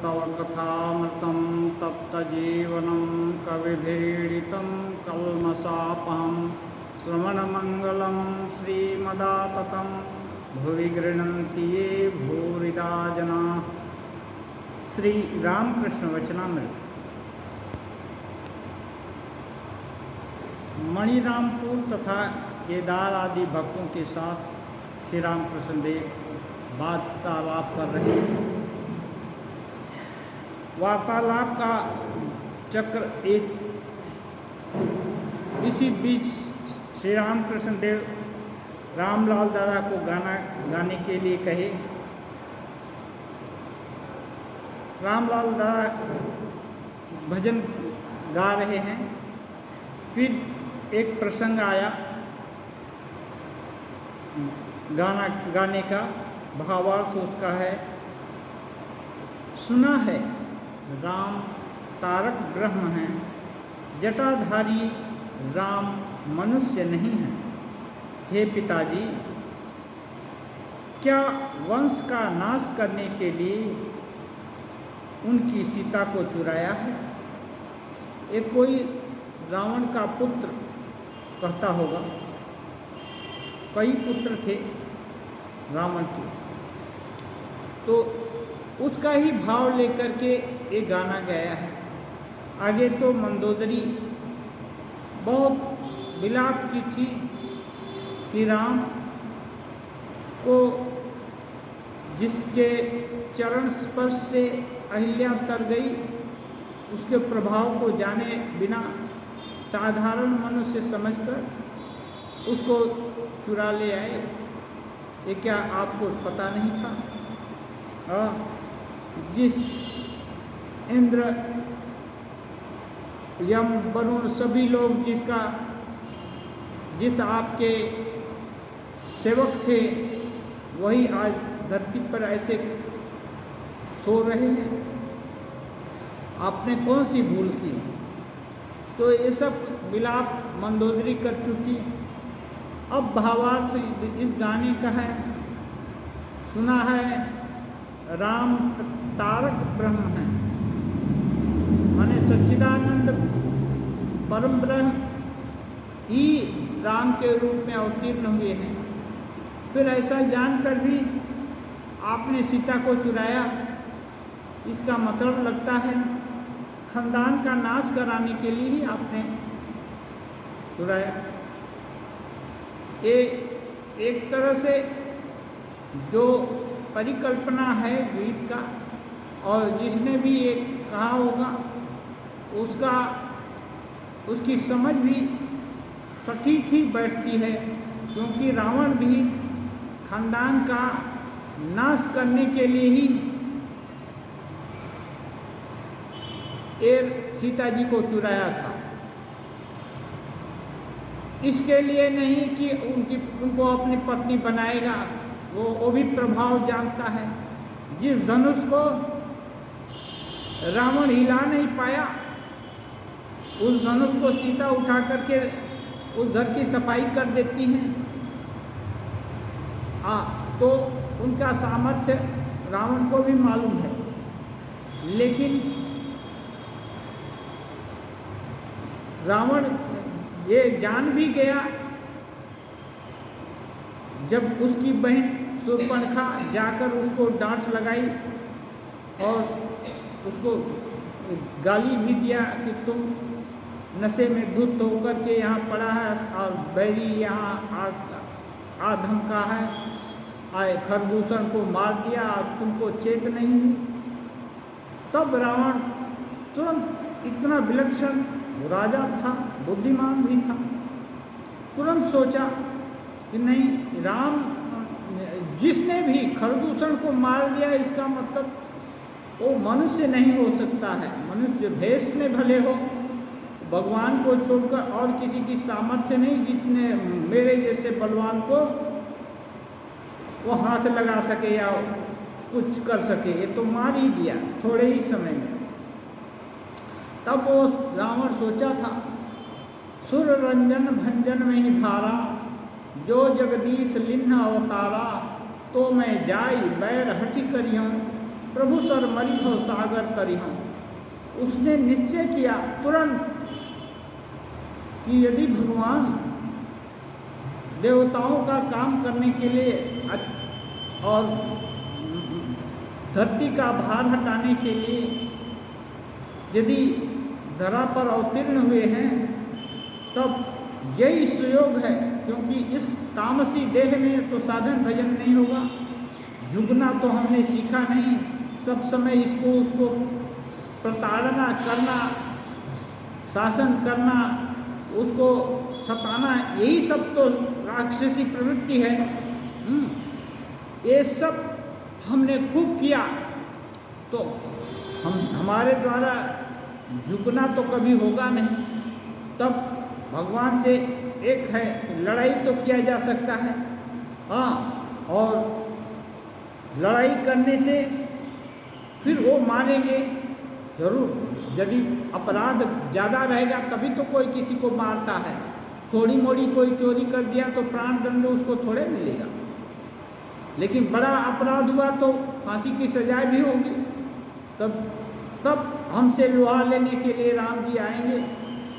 तव कथामृतं तप्तजीवनं कविभिरीडितं कल्मषापहं श्रवणमङ्गलं श्रीमदाततं भुवि गृह्णन्ति ये भूरिदा जनाः। श्री रामकृष्ण वचनामृत। मणिरामपुर तथा केदार आदि भक्तों के साथ श्री रामकृष्ण देव वार्तालाप कर रहे हैं। वार्तालाप का चक्र एक इसी बीच श्री रामकृष्ण देव रामलाल दादा को गाना गाने के लिए कहे। रामलाल दादा भजन गा रहे हैं। फिर एक प्रसंग आया गाना गाने का। भावार्थ उसका है, सुना है राम तारक ब्रह्म हैं, जटाधारी राम मनुष्य नहीं है। हे पिताजी, क्या वंश का नाश करने के लिए उनकी सीता को चुराया है? एक कोई रावण का पुत्र कहता होगा। कई पुत्र थे रावण के, तो उसका ही भाव लेकर के एक गाना गाया है। आगे तो मंदोदरी बहुत विलाप की थी कि राम को जिसके चरण स्पर्श से अहिल्या तर गई, उसके प्रभाव को जाने बिना साधारण मनुष्य समझकर उसको चुरा ले आए। ये क्या आपको पता नहीं था? जिस इंद्र यम वरुण सभी लोग जिस आपके सेवक थे, वही आज धरती पर ऐसे सो रहे हैं। आपने कौन सी भूल की? तो ये सब विलाप मंदोदरी कर चुकी। अब भावार्थ इस गाने का है, सुना है राम तारक ब्रह्म है, माने सच्चिदानंद परम ब्रह्म ही राम के रूप में अवतीर्ण हुए हैं। फिर ऐसा जानकर भी आपने सीता को चुराया, इसका मतलब लगता है खानदान का नाश कराने के लिए ही आपने चुराया। ये एक तरह से जो परिकल्पना है गीत का, और जिसने भी ये कहा होगा उसकी समझ भी सटीक ही बैठती है, क्योंकि रावण भी खानदान का नाश करने के लिए ही सीता जी को चुराया था। इसके लिए नहीं कि उनको अपनी पत्नी बनाएगा, वो भी प्रभाव जानता है। जिस धनुष को रावण हिला नहीं पाया, उस धनुष को सीता उठा करके उस घर की सफाई कर देती हैं। तो उनका सामर्थ्य रावण को भी मालूम है। लेकिन रावण ये जान भी गया, जब उसकी बहन शूर्पणखा जाकर उसको डांट लगाई और उसको गाली भी दिया कि तुम नशे में धुत होकर के यहाँ पड़ा है और बैरी यहाँ आ धमका है, आए खरदूषण को मार दिया और तुमको चेत नहीं हुई। तब रावण तुरंत, इतना विलक्षण राजा था, बुद्धिमान भी था, तुरंत सोचा कि नहीं, राम जिसने भी खरदूषण को मार दिया, इसका मतलब वो मनुष्य नहीं हो सकता है। मनुष्य भेष में भले हो, भगवान को छोड़कर और किसी की सामर्थ्य नहीं जितने मेरे जैसे बलवान को वो हाथ लगा सके या कुछ कर सके। ये तो मार ही दिया थोड़े ही समय में। तब वो रावण सोचा था, सुर रंजन भंजन में ही भारा, जो जगदीश लिन्ह अवतारा, तो मैं जाई बैर हटि करियों, प्रभु सर मरी हो सागर तरिहं। उसने निश्चय किया तुरंत कि यदि भगवान देवताओं का काम करने के लिए और धरती का भार हटाने के लिए यदि धरा पर अवतीर्ण हुए हैं, तब यही सुयोग है, क्योंकि इस तामसी देह में तो साधन भजन नहीं होगा, झुकना तो हमने सीखा नहीं, सब समय इसको उसको प्रताड़ना करना, शासन करना, उसको सताना, यही सब तो राक्षसी प्रवृत्ति है। ये सब हमने खूब किया, तो हमारे द्वारा झुकना तो कभी होगा नहीं। तब भगवान से एक है, लड़ाई तो किया जा सकता है, हाँ, और लड़ाई करने से फिर वो मारेंगे जरूर। यदि अपराध ज़्यादा रहेगा तभी तो कोई किसी को मारता है। थोड़ी मोड़ी कोई चोरी कर दिया तो प्राण दंड उसको थोड़े मिलेगा, लेकिन बड़ा अपराध हुआ तो फांसी की सजाएं भी होगी। तब हमसे लोहा लेने के लिए राम जी आएंगे,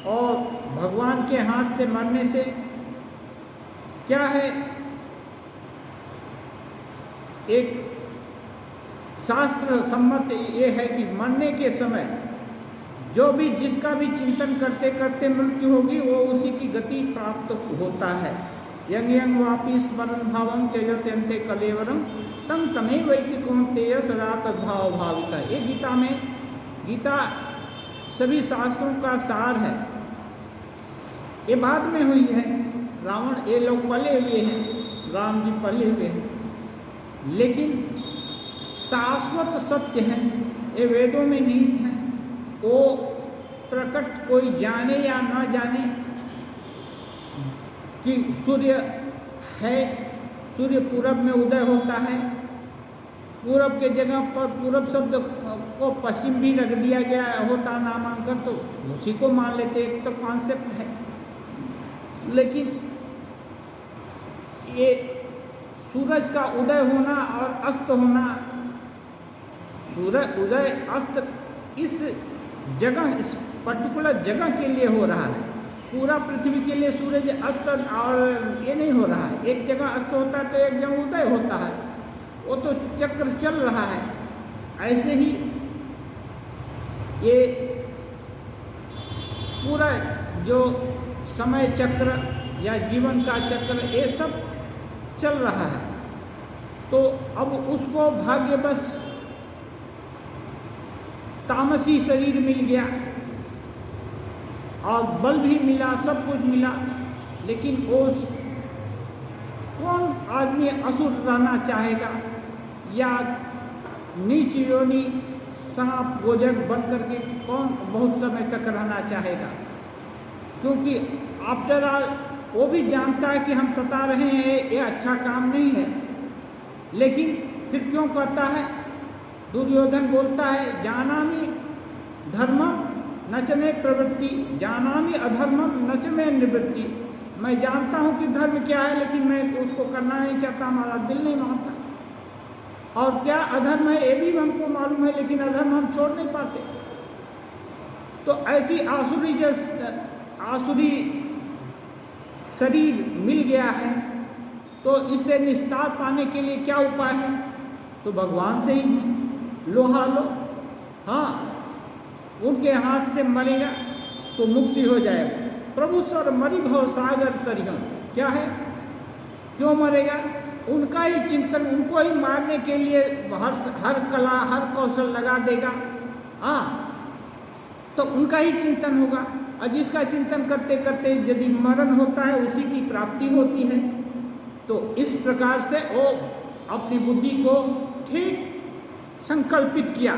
और भगवान के हाथ से मरने से क्या है, एक शास्त्र सम्मत ये है कि मरने के समय जो भी जिसका भी चिंतन करते करते मृत्यु होगी, वो उसी की गति प्राप्त होता है। यंग यंग वापी स्मरण भावम त्यजते अन्ते कलेवरम तम तमेव वैति कौन्तेय सदा तद्भाव भाविता। ये गीता सभी शास्त्रों का सार है। ये बाद में हुई है, रावण ये लोग पले हुए हैं, राम जी पले हुए हैं, लेकिन शाश्वत सत्य है, ये वेदों में निहित है। वो प्रकट कोई जाने या ना जाने कि सूर्य है, सूर्य पूरब में उदय होता है, पूरब के जगह पर पूरब शब्द को पश्चिम भी रख दिया गया होता नामांकन, तो उसी को मान लेते, एक तो कॉन्सेप्ट है। लेकिन ये सूरज का उदय होना और अस्त होना, सूरज उदय अस्त इस जगह, इस पर्टिकुलर जगह के लिए हो रहा है। पूरा पृथ्वी के लिए सूरज अस्त और ये नहीं हो रहा है। एक जगह अस्त होता है तो एक जगह उदय होता है, वो तो चक्र चल रहा है। ऐसे ही ये पूरा जो समय चक्र या जीवन का चक्र, ये सब चल रहा है। तो अब उसको भाग्यवश तामसी शरीर मिल गया और बल भी मिला, सब कुछ मिला, लेकिन वो कौन आदमी असुर रहना चाहेगा या नीच योनि सांप गोजर बन करके कौन बहुत समय तक रहना चाहेगा? क्योंकि आफ्टर ऑल वो भी जानता है कि हम सता रहे हैं, ये अच्छा काम नहीं है, लेकिन फिर क्यों कहता है? दुर्योधन बोलता है, जानामि धर्मम न च मे प्रवृत्ति, जानामि अधर्मम न च मे निवृत्ति। मैं जानता हूँ कि धर्म क्या है, लेकिन मैं उसको करना नहीं चाहता, हमारा दिल नहीं मानता। और क्या अधर्म है ये भी हमको मालूम है, लेकिन अधर्म हम छोड़ नहीं पाते। तो ऐसी आसुरी शरीर मिल गया है, तो इससे निस्तार पाने के लिए क्या उपाय है? तो भगवान से ही लोहा लो, हाँ, उनके हाथ से मरेगा तो मुक्ति हो जाएगा। प्रभु सर मरि भव सागर तरिहं, क्या है, क्यों मरेगा? उनका ही चिंतन, उनको ही मारने के लिए हर कला हर कौशल लगा देगा, हाँ, तो उनका ही चिंतन होगा। और जिसका चिंतन करते करते यदि मरण होता है, उसी की प्राप्ति होती है। तो इस प्रकार से वो अपनी बुद्धि को ठीक संकल्पित किया,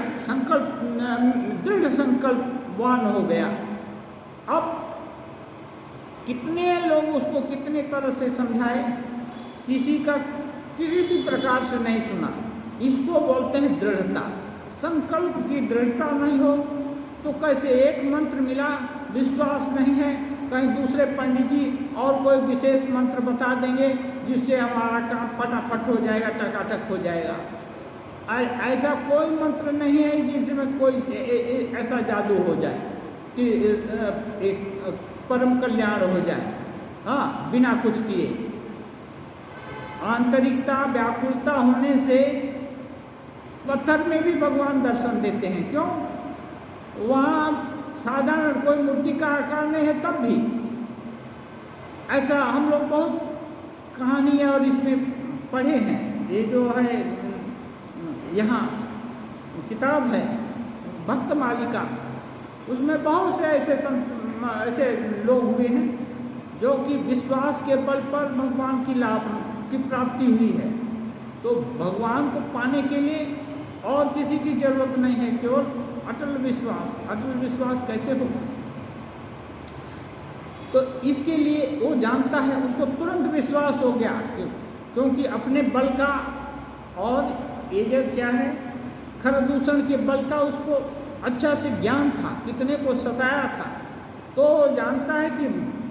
दृढ़ संकल्पवान हो गया। अब कितने लोग उसको कितने तरह से समझाए, किसी भी प्रकार से नहीं सुना। इसको बोलते हैं दृढ़ता। संकल्प की दृढ़ता नहीं हो तो कैसे? एक मंत्र मिला, विश्वास नहीं है, कहीं दूसरे पंडित जी और कोई विशेष मंत्र बता देंगे जिससे हमारा काम फटाफट हो जाएगा, टकाटक हो जाएगा। ऐसा कोई मंत्र नहीं है जिसमें कोई ऐसा जादू हो जाए कि एक परम कल्याण हो जाए, हाँ, बिना कुछ किए। आंतरिकता व्याकुलता होने से पत्थर में भी भगवान दर्शन देते हैं। क्यों? वहाँ साधारण कोई मूर्ति का आकार नहीं है, तब भी ऐसा हम लोग बहुत कहानियाँ और इसमें पढ़े हैं। ये जो है यहाँ किताब है भक्त मालिका, उसमें बहुत से ऐसे लोग हुए हैं जो कि विश्वास के बल पर भगवान की लाभ की प्राप्ति हुई है। तो भगवान को पाने के लिए और किसी की जरूरत नहीं है, केवल अटल विश्वास। अटल विश्वास कैसे होगा? तो इसके लिए वो जानता है, उसको तुरंत विश्वास हो गया क्योंकि अपने बल का और ये जो क्या है खरदूषण के बल का उसको अच्छा से ज्ञान था, कितने को सताया था। तो जानता है कि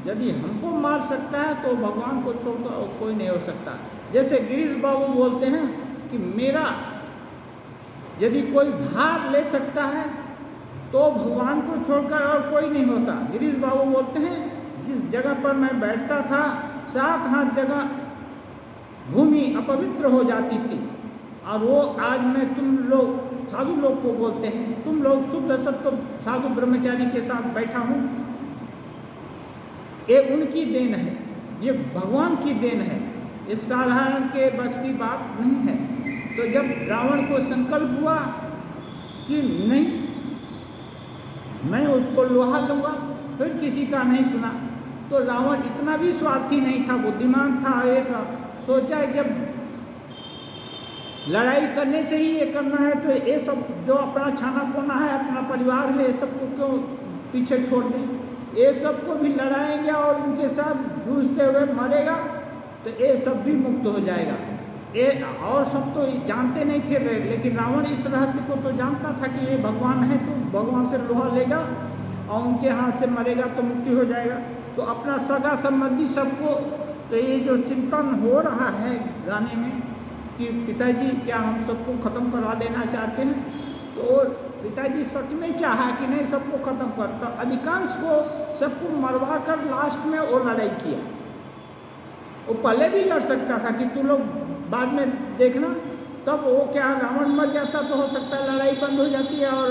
यदि हमको मार सकता है तो भगवान को छोड़कर और कोई नहीं हो सकता। जैसे गिरीश बाबू बोलते हैं कि मेरा यदि कोई भार ले सकता है तो भगवान को छोड़कर और कोई नहीं होता। गिरीश बाबू बोलते हैं जिस जगह पर मैं बैठता था 7 हाथ जगह भूमि अपवित्र हो जाती थी, और वो आज मैं तुम लोग साधु लोग को बोलते हैं, तुम लोग शुद्ध सत्य साधु ब्रह्मचारी के साथ बैठा हूँ, ये उनकी देन है, ये भगवान की देन है, ये साधारण के बस की बात नहीं है। तो जब रावण को संकल्प हुआ कि नहीं मैं उसको लोहा लूँगा, फिर किसी का नहीं सुना, तो रावण इतना भी स्वार्थी नहीं था, बुद्धिमान था। ऐसा सोचा जब लड़ाई करने से ही ये करना है तो ये सब जो अपना छाना पोना है, अपना परिवार है, ये सबको क्यों पीछे छोड़ दें, ये सबको भी लड़ाएंगे और उनके साथ जूझते हुए मरेगा तो ये सब भी मुक्त हो जाएगा। ये और सब तो जानते नहीं थे, लेकिन रावण इस रहस्य को तो जानता था कि ये भगवान है, तो भगवान से लोहा लेगा और उनके हाथ से मरेगा तो मुक्ति हो जाएगा। तो अपना सगा संबंधी सबको, तो ये जो चिंतन हो रहा है गाने में कि पिताजी क्या हम सबको ख़त्म करा देना चाहते हैं, तो पिताजी सच में चाहा कि नहीं सबको ख़त्म करता, अधिकांश को सबको मरवा कर लास्ट में वो लड़ाई किया। वो पहले भी लड़ सकता था कि तू लोग बाद में देखना, तब वो क्या रावण मर जाता तो हो सकता है लड़ाई बंद हो जाती है और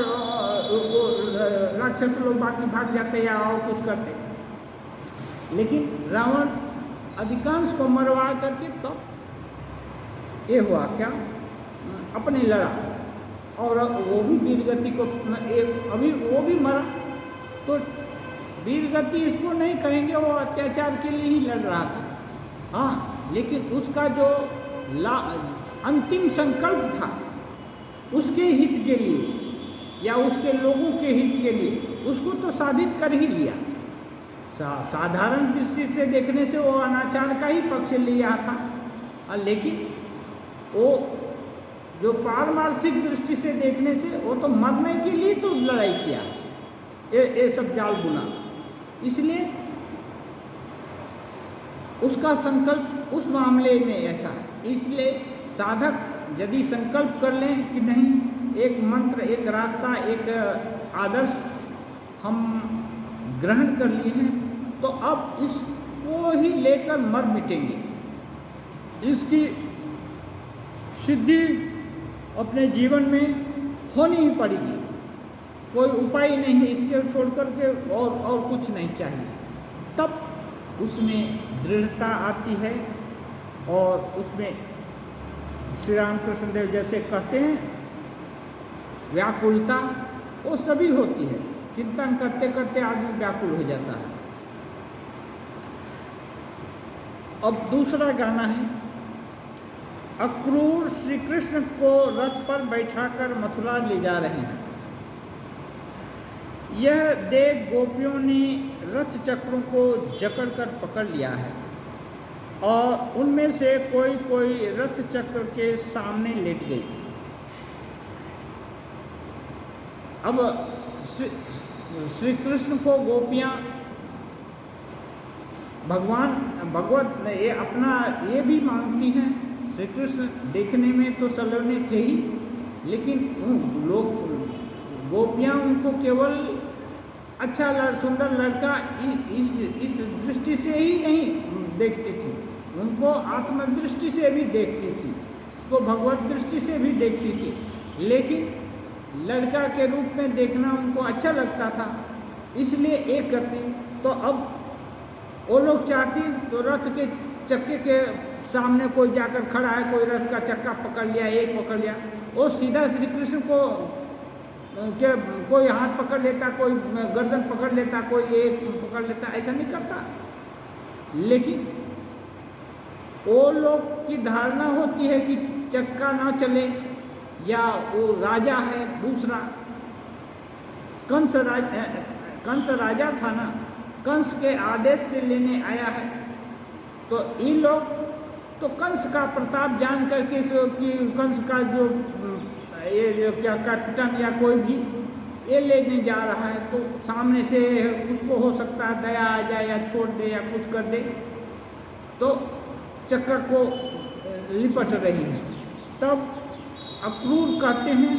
वो राक्षस लोग बाकी भाग जाते या और कुछ करते, लेकिन रावण अधिकांश को मरवा करके तब ये हुआ क्या, अपने लड़ा, और वो भी वीरगति को अभी वो भी मरा। तो वीरगति इसको नहीं कहेंगे, वो अत्याचार के लिए ही लड़ रहा था, हाँ, लेकिन उसका जो अंतिम संकल्प था उसके हित के लिए या उसके लोगों के हित के लिए उसको तो साधित कर ही लिया। साधारण दृष्टि से देखने से वो अनाचार का ही पक्ष लिया था, लेकिन वो जो पारमार्थिक दृष्टि से देखने से वो तो मरने के लिए तो लड़ाई किया, ये सब जाल बुना। इसलिए उसका संकल्प उस मामले में ऐसा है। इसलिए साधक यदि संकल्प कर लें कि नहीं एक मंत्र, एक रास्ता, एक आदर्श हम ग्रहण कर लिए हैं, तो अब इसको ही लेकर मर मिटेंगे, इसकी सिद्धि अपने जीवन में होनी ही पड़ेगी, कोई उपाय नहीं है इसके छोड़ कर के, और कुछ नहीं चाहिए। तब उसमें दृढ़ता आती है और उसमें श्री रामकृष्ण देव जैसे कहते हैं व्याकुलता वो सभी होती है, चिंतन करते करते आदमी व्याकुल हो जाता है। अब दूसरा गाना है, अक्रूर श्री कृष्ण को रथ पर बैठाकर मथुरा ले जा रहे हैं। यह देख गोपियों ने रथ चक्रों को जकड़कर पकड़ लिया है और उनमें से कोई कोई रथ चक्र के सामने लेट गई। अब श्री कृष्ण को गोपियां भगवत ये अपना ये भी मांगती हैं। श्री कृष्ण देखने में तो सलोने थे ही, लेकिन लोग गोपियाँ उनको केवल अच्छा सुंदर लड़का इस दृष्टि से ही नहीं देखती थी, उनको आत्मदृष्टि से भी देखती थी, वो भगवत दृष्टि से भी देखती थी, लेकिन लड़का के रूप में देखना उनको अच्छा लगता था, इसलिए एक करती। तो अब वो लोग चाहती तो रथ के चक्के के सामने कोई जाकर खड़ा है, कोई रथ का चक्का पकड़ लिया, एक पकड़ लिया, वो सीधा श्री कृष्ण को के कोई हाथ पकड़ लेता, कोई गर्दन पकड़ लेता, कोई एक पकड़ लेता, ऐसा नहीं करता। लेकिन वो लोग की धारणा होती है कि चक्का ना चले, या वो राजा है दूसरा, कंस राजा था ना, कंस के आदेश से लेने आया है। तो इन लोग तो कंस का प्रताप जान करके कि कंस का जो ये जो क्या कैप्टन या कोई भी ये लेने जा रहा है, तो सामने से उसको हो सकता है दया आ जाए या छोड़ दे या कुछ कर दे, तो चक्कर को लिपट रही है। तब अक्रूर कहते हैं,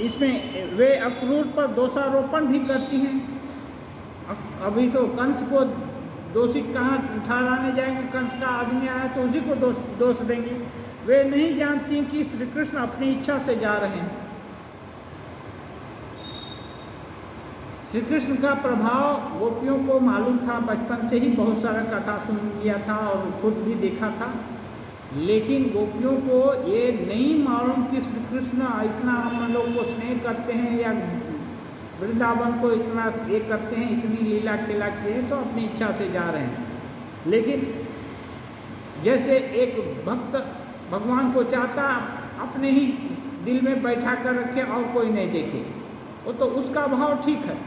इसमें वे अक्रूर पर दोषारोपण भी करती हैं। अभी तो कंस को दोषी कहाँ ठहराने जाएंगे, कंस का आदमी आया तो उसी को दोष देंगे। वे नहीं जानती कि श्री कृष्ण अपनी इच्छा से जा रहे हैं। श्री कृष्ण का प्रभाव गोपियों को मालूम था, बचपन से ही बहुत सारा कथा सुन लिया था और खुद भी देखा था, लेकिन गोपियों को ये नहीं मालूम कि श्री कृष्ण इतना हम लोग को स्नेह करते हैं या वृंदावन को इतना ये करते हैं, इतनी लीला खेला किए, तो अपनी इच्छा से जा रहे हैं। लेकिन जैसे एक भक्त भगवान को चाहता अपने ही दिल में बैठा कर रखे और कोई नहीं देखे, वो तो उसका भाव ठीक है,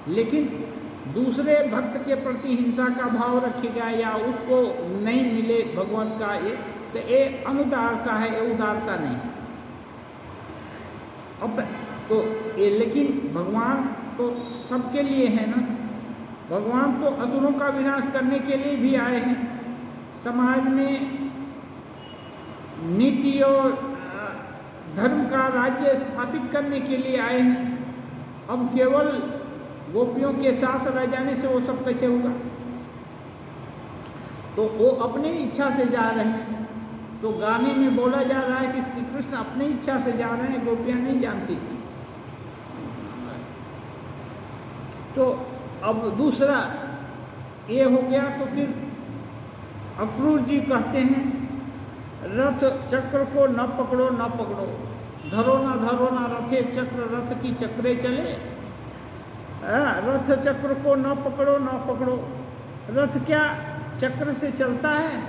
लेकिन दूसरे भक्त के प्रति हिंसा का भाव रखेगा या उसको नहीं मिले भगवान का ये, तो ये अनुदारता है, ये उदारता नहीं है। अब तो ये लेकिन भगवान तो सबके लिए है ना, भगवान तो असुरों का विनाश करने के लिए भी आए हैं, समाज में नीति और धर्म का राज्य स्थापित करने के लिए आए हैं। अब केवल गोपियों के साथ रह जाने से वो सब कैसे होगा? तो वो अपने इच्छा से जा रहे हैं। तो गाने में बोला जा रहा है कि श्री कृष्ण अपनी इच्छा से जा रहे हैं, गोपियाँ नहीं जानती थी। तो अब दूसरा ये हो गया। तो फिर अक्रूर जी कहते हैं, रथ चक्र को न पकड़ो न पकड़ो, धरो ना धरो ना रथे चक्र, रथ की चक्रे चले। रथ चक्र को न पकड़ो न पकड़ो, रथ क्या चक्र से चलता है?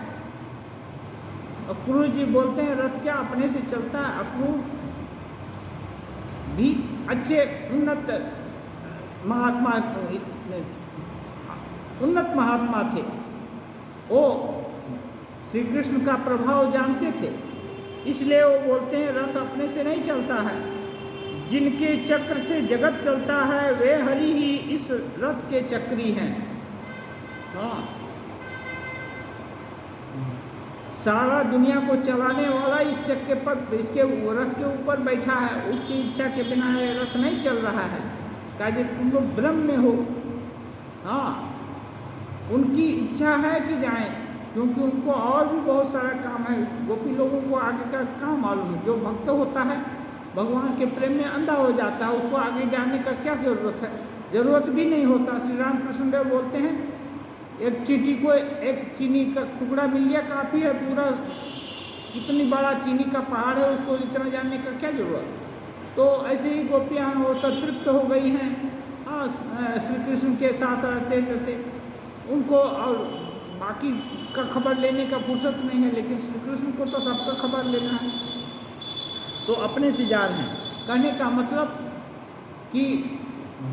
अक्रूर जी बोलते हैं रथ क्या अपने से चलता है? अक्रूर भी अच्छे उन्नत महात्मा थे, वो श्री कृष्ण का प्रभाव जानते थे, इसलिए वो बोलते हैं रथ अपने से नहीं चलता है, जिनके चक्र से जगत चलता है वे हरि ही इस रथ के चक्री हैं। हाँ, सारा दुनिया को चलाने वाला इस चक्के पर, इसके रथ के ऊपर बैठा है, उसकी इच्छा के बिना ये रथ नहीं चल रहा है। कहा तुम लोग ब्रह्म में हो। हाँ, उनकी इच्छा है कि जाएं, क्योंकि उनको और भी बहुत सारा काम है। गोपी लोगों को आगे का काम मालूम है। जो भक्त होता है भगवान के प्रेम में अंधा हो जाता है, उसको आगे जाने का क्या ज़रूरत है? ज़रूरत भी नहीं होता। श्री राम कृष्ण देव बोलते हैं, एक चींटी को एक चीनी का टुकड़ा मिल गया काफ़ी है, पूरा जितनी बड़ा चीनी का पहाड़ है उसको इतना जानने का क्या ज़रूरत? तो ऐसे ही गोपियाँ वो तृप्त हो गई हैं श्री कृष्ण के साथ रहते रहते, उनको और बाकी का खबर लेने का फुर्सत नहीं है, लेकिन श्री कृष्ण को तो सबका खबर लेना है, तो अपने से जा रहे हैं। कहने का मतलब कि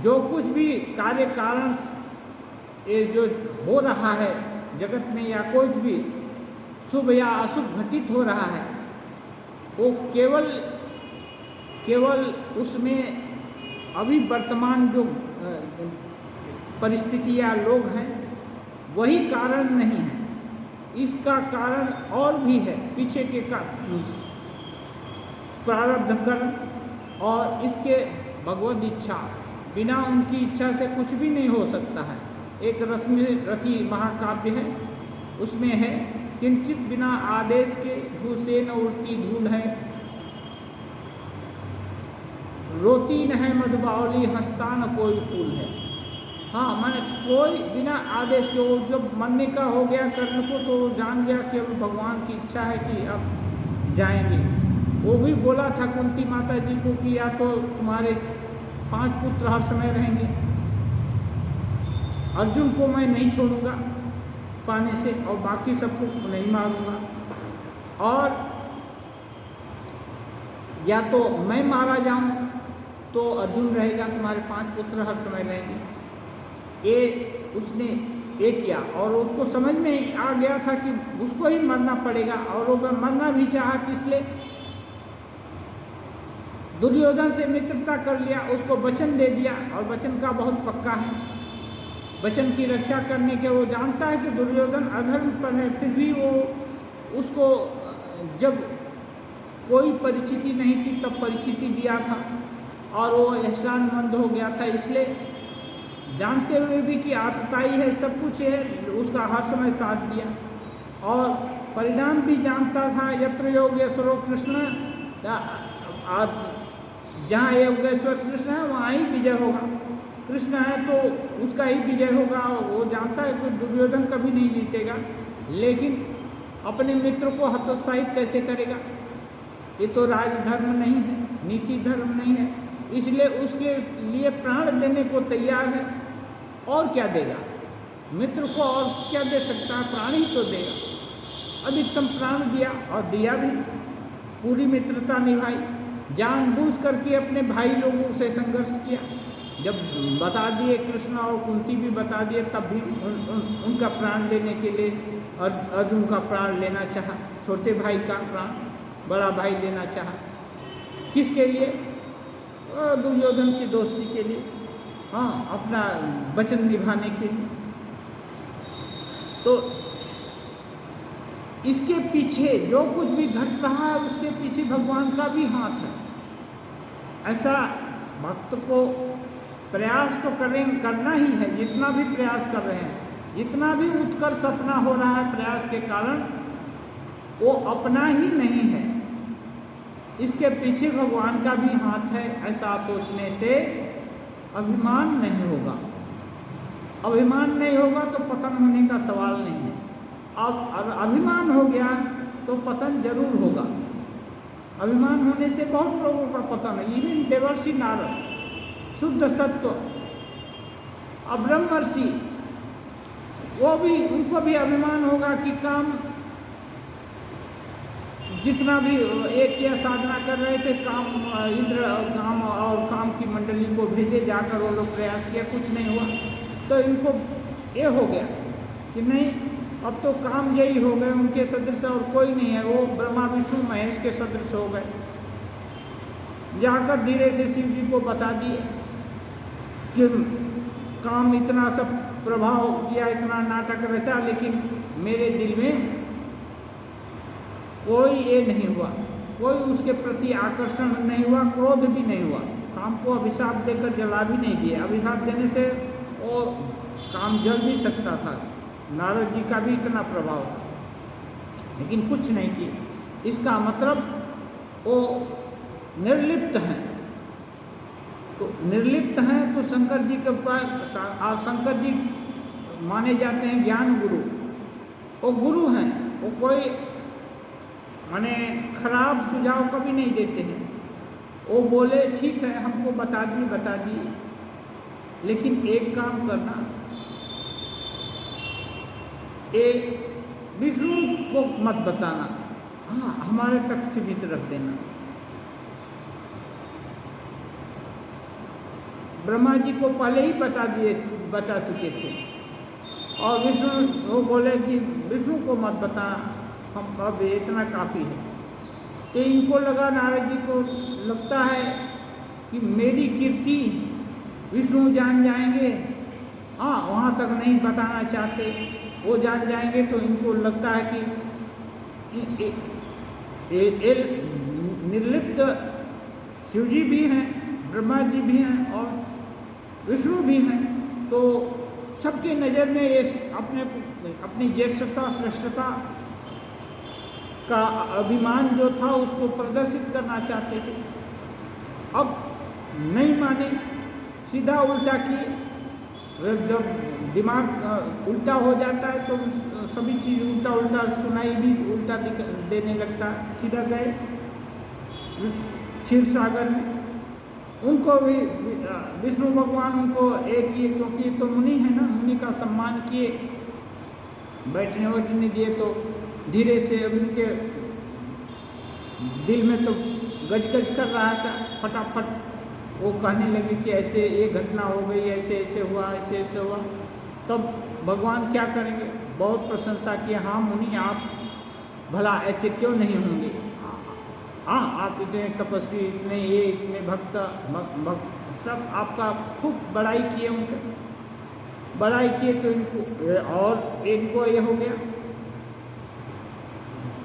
जो कुछ भी कार्य कारण ये जो हो रहा है जगत में, या कुछ भी शुभ या अशुभ घटित हो रहा है, वो केवल उसमें अभी वर्तमान जो परिस्थिति या लोग हैं वही कारण नहीं है। इसका कारण और भी है, पीछे के का प्रारब्ध कर्म और इसके भगवद इच्छा, बिना उनकी इच्छा से कुछ भी नहीं हो सकता है। एक रश्मि रति महाकाव्य है, उसमें है किंचित बिना आदेश के भू से न उड़ती धूल है, रोती न है मधुबावली, हंसता न कोई फूल है। हाँ, माने कोई बिना आदेश के, वो जब मरने का हो गया कर्म को तो जान गया कि अब भगवान की इच्छा है कि अब जाएंगे। वो भी बोला था कुंती माता जी को कि या तो तुम्हारे 5 पुत्र हर समय रहेंगे, अर्जुन को मैं नहीं छोड़ूंगा पाने से और बाकी सबको नहीं मारूंगा, और या तो मैं मारा जाऊं तो अर्जुन रहेगा, तुम्हारे 5 पुत्र हर समय रहेंगे। ये उसने ये किया और उसको समझ में आ गया था कि उसको ही मरना पड़ेगा, और वो मरना भी चाहा किस लिए? दुर्योधन से मित्रता कर लिया, उसको वचन दे दिया, और वचन का बहुत पक्का है, वचन की रक्षा करने के वो जानता है कि दुर्योधन अधर्म पर है, फिर भी वो उसको जब कोई परिचिति नहीं थी तब परिचिति दिया था, और वो एहसानमंद हो गया था। इसलिए जानते हुए भी कि आतताई है, सब कुछ है, उसका हर समय साथ दिया, और परिणाम भी जानता था। यत्र योगेश्वरो कृष्ण, जहाँ योगेश्वर कृष्ण है वहाँ ही विजय होगा, कृष्ण है तो उसका ही विजय होगा। वो जानता है कि दुर्योधन कभी नहीं जीतेगा, लेकिन अपने मित्र को हतोत्साहित कैसे करेगा? ये तो राजधर्म नहीं है, नीति धर्म नहीं है, इसलिए उसके लिए प्राण देने को तैयार है। और क्या देगा मित्र को? और क्या दे सकता है? प्राण ही तो देगा। अधिकतम प्राण दिया, और दिया भी, पूरी मित्रता निभाई, जानबूझ करके अपने भाई लोगों से संघर्ष किया। जब बता दिए कृष्ण और कुंती भी बता दिए, तब भी उनका प्राण लेने के लिए अर्जुन का प्राण लेना चाहा, छोटे भाई का प्राण बड़ा भाई लेना चाहा। किसके लिए? दुर्योधन की दोस्ती के लिए, हाँ, अपना वचन निभाने के लिए। तो इसके पीछे जो कुछ भी घट रहा है उसके पीछे भगवान का भी हाथ है। ऐसा भक्त को प्रयास तो करना ही है, जितना भी प्रयास कर रहे हैं, जितना भी उत्कर्ष अपना हो रहा है प्रयास के कारण, वो अपना ही नहीं है, इसके पीछे भगवान का भी हाथ है। ऐसा सोचने से अभिमान नहीं होगा। अभिमान नहीं होगा तो पतन होने का सवाल नहीं है। अब अभिमान हो गया तो पतन जरूर होगा। अभिमान होने से बहुत लोगों का पतन है। इवन देवर्षि नारद, शुद्ध सत्व, अब ब्रह्मर्षि, वो भी, उनको भी अभिमान होगा कि काम जितना भी एक या साधना कर रहे थे, काम इंद्र काम और काम की मंडली को भेजे, जाकर वो लोग प्रयास किया, कुछ नहीं हुआ, तो इनको ये हो गया कि नहीं, अब तो काम यही हो गए, उनके सदृश और कोई नहीं है, वो ब्रह्मा विष्णु महेश के सदृश हो गए। जाकर धीरे से शिव जी को बता दिए कि काम इतना सब प्रभाव किया, इतना नाटक रहता, लेकिन मेरे दिल में कोई ये नहीं हुआ, कोई उसके प्रति आकर्षण नहीं हुआ, क्रोध भी नहीं हुआ। काम को अभिशाप देकर जला भी नहीं दिए। अभिशाप देने से वो काम जल भी सकता था, नारद जी का भी इतना प्रभाव था, लेकिन कुछ नहीं किए। इसका मतलब वो निर्लिप्त हैं। तो निर्लिप्त हैं तो शंकर जी के पास, और शंकर जी माने जाते हैं ज्ञान गुरु। वो गुरु हैं, वो कोई माने खराब सुझाव कभी नहीं देते हैं। वो बोले ठीक है, हमको बता दिए, लेकिन एक काम करना, विष्णु को मत बताना, हाँ, हमारे तक सीमित रख देना। ब्रह्मा जी को पहले ही बता चुके थे, और विष्णु वो बोले कि विष्णु को मत बताना, हम अब इतना काफ़ी है। तो इनको लगा, नारद जी को लगता है कि मेरी कीर्ति विष्णु जान जाएंगे, हाँ, वहाँ तक नहीं बताना चाहते, वो जान जाएंगे तो इनको लगता है कि ये निर्लिप्त शिव जी भी हैं, ब्रह्मा जी भी हैं और विष्णु भी हैं। तो सबके नज़र में ये अपनी ज्येष्ठता श्रेष्ठता का अभिमान जो था उसको प्रदर्शित करना चाहते थे। अब नहीं माने, सीधा उल्टा किए। जब दिमाग उल्टा हो जाता है तो सभी चीज़ उल्टा उल्टा सुनाई भी उल्टा देने लगता है। सीधा गए क्षीर सागर में। उनको भी विष्णु भगवान उनको एक किए, क्योंकि तो मुनि है ना, मुनि का सम्मान किए, बैठने बैठने दिए। तो धीरे से उनके दिल में तो गजगज कर रहा था, फटाफट वो कहने लगे कि ऐसे ये घटना हो गई, ऐसे ऐसे हुआ, ऐसे ऐसे हुआ। तब भगवान क्या करेंगे, बहुत प्रशंसा की, हाँ मुनि आप भला ऐसे क्यों नहीं होंगे, हाँ आप इतने तपस्वी, इतने ये, इतने भक्त सब आपका खूब बड़ाई किए, उनके बड़ाई किए। तो इनको ये हो गया,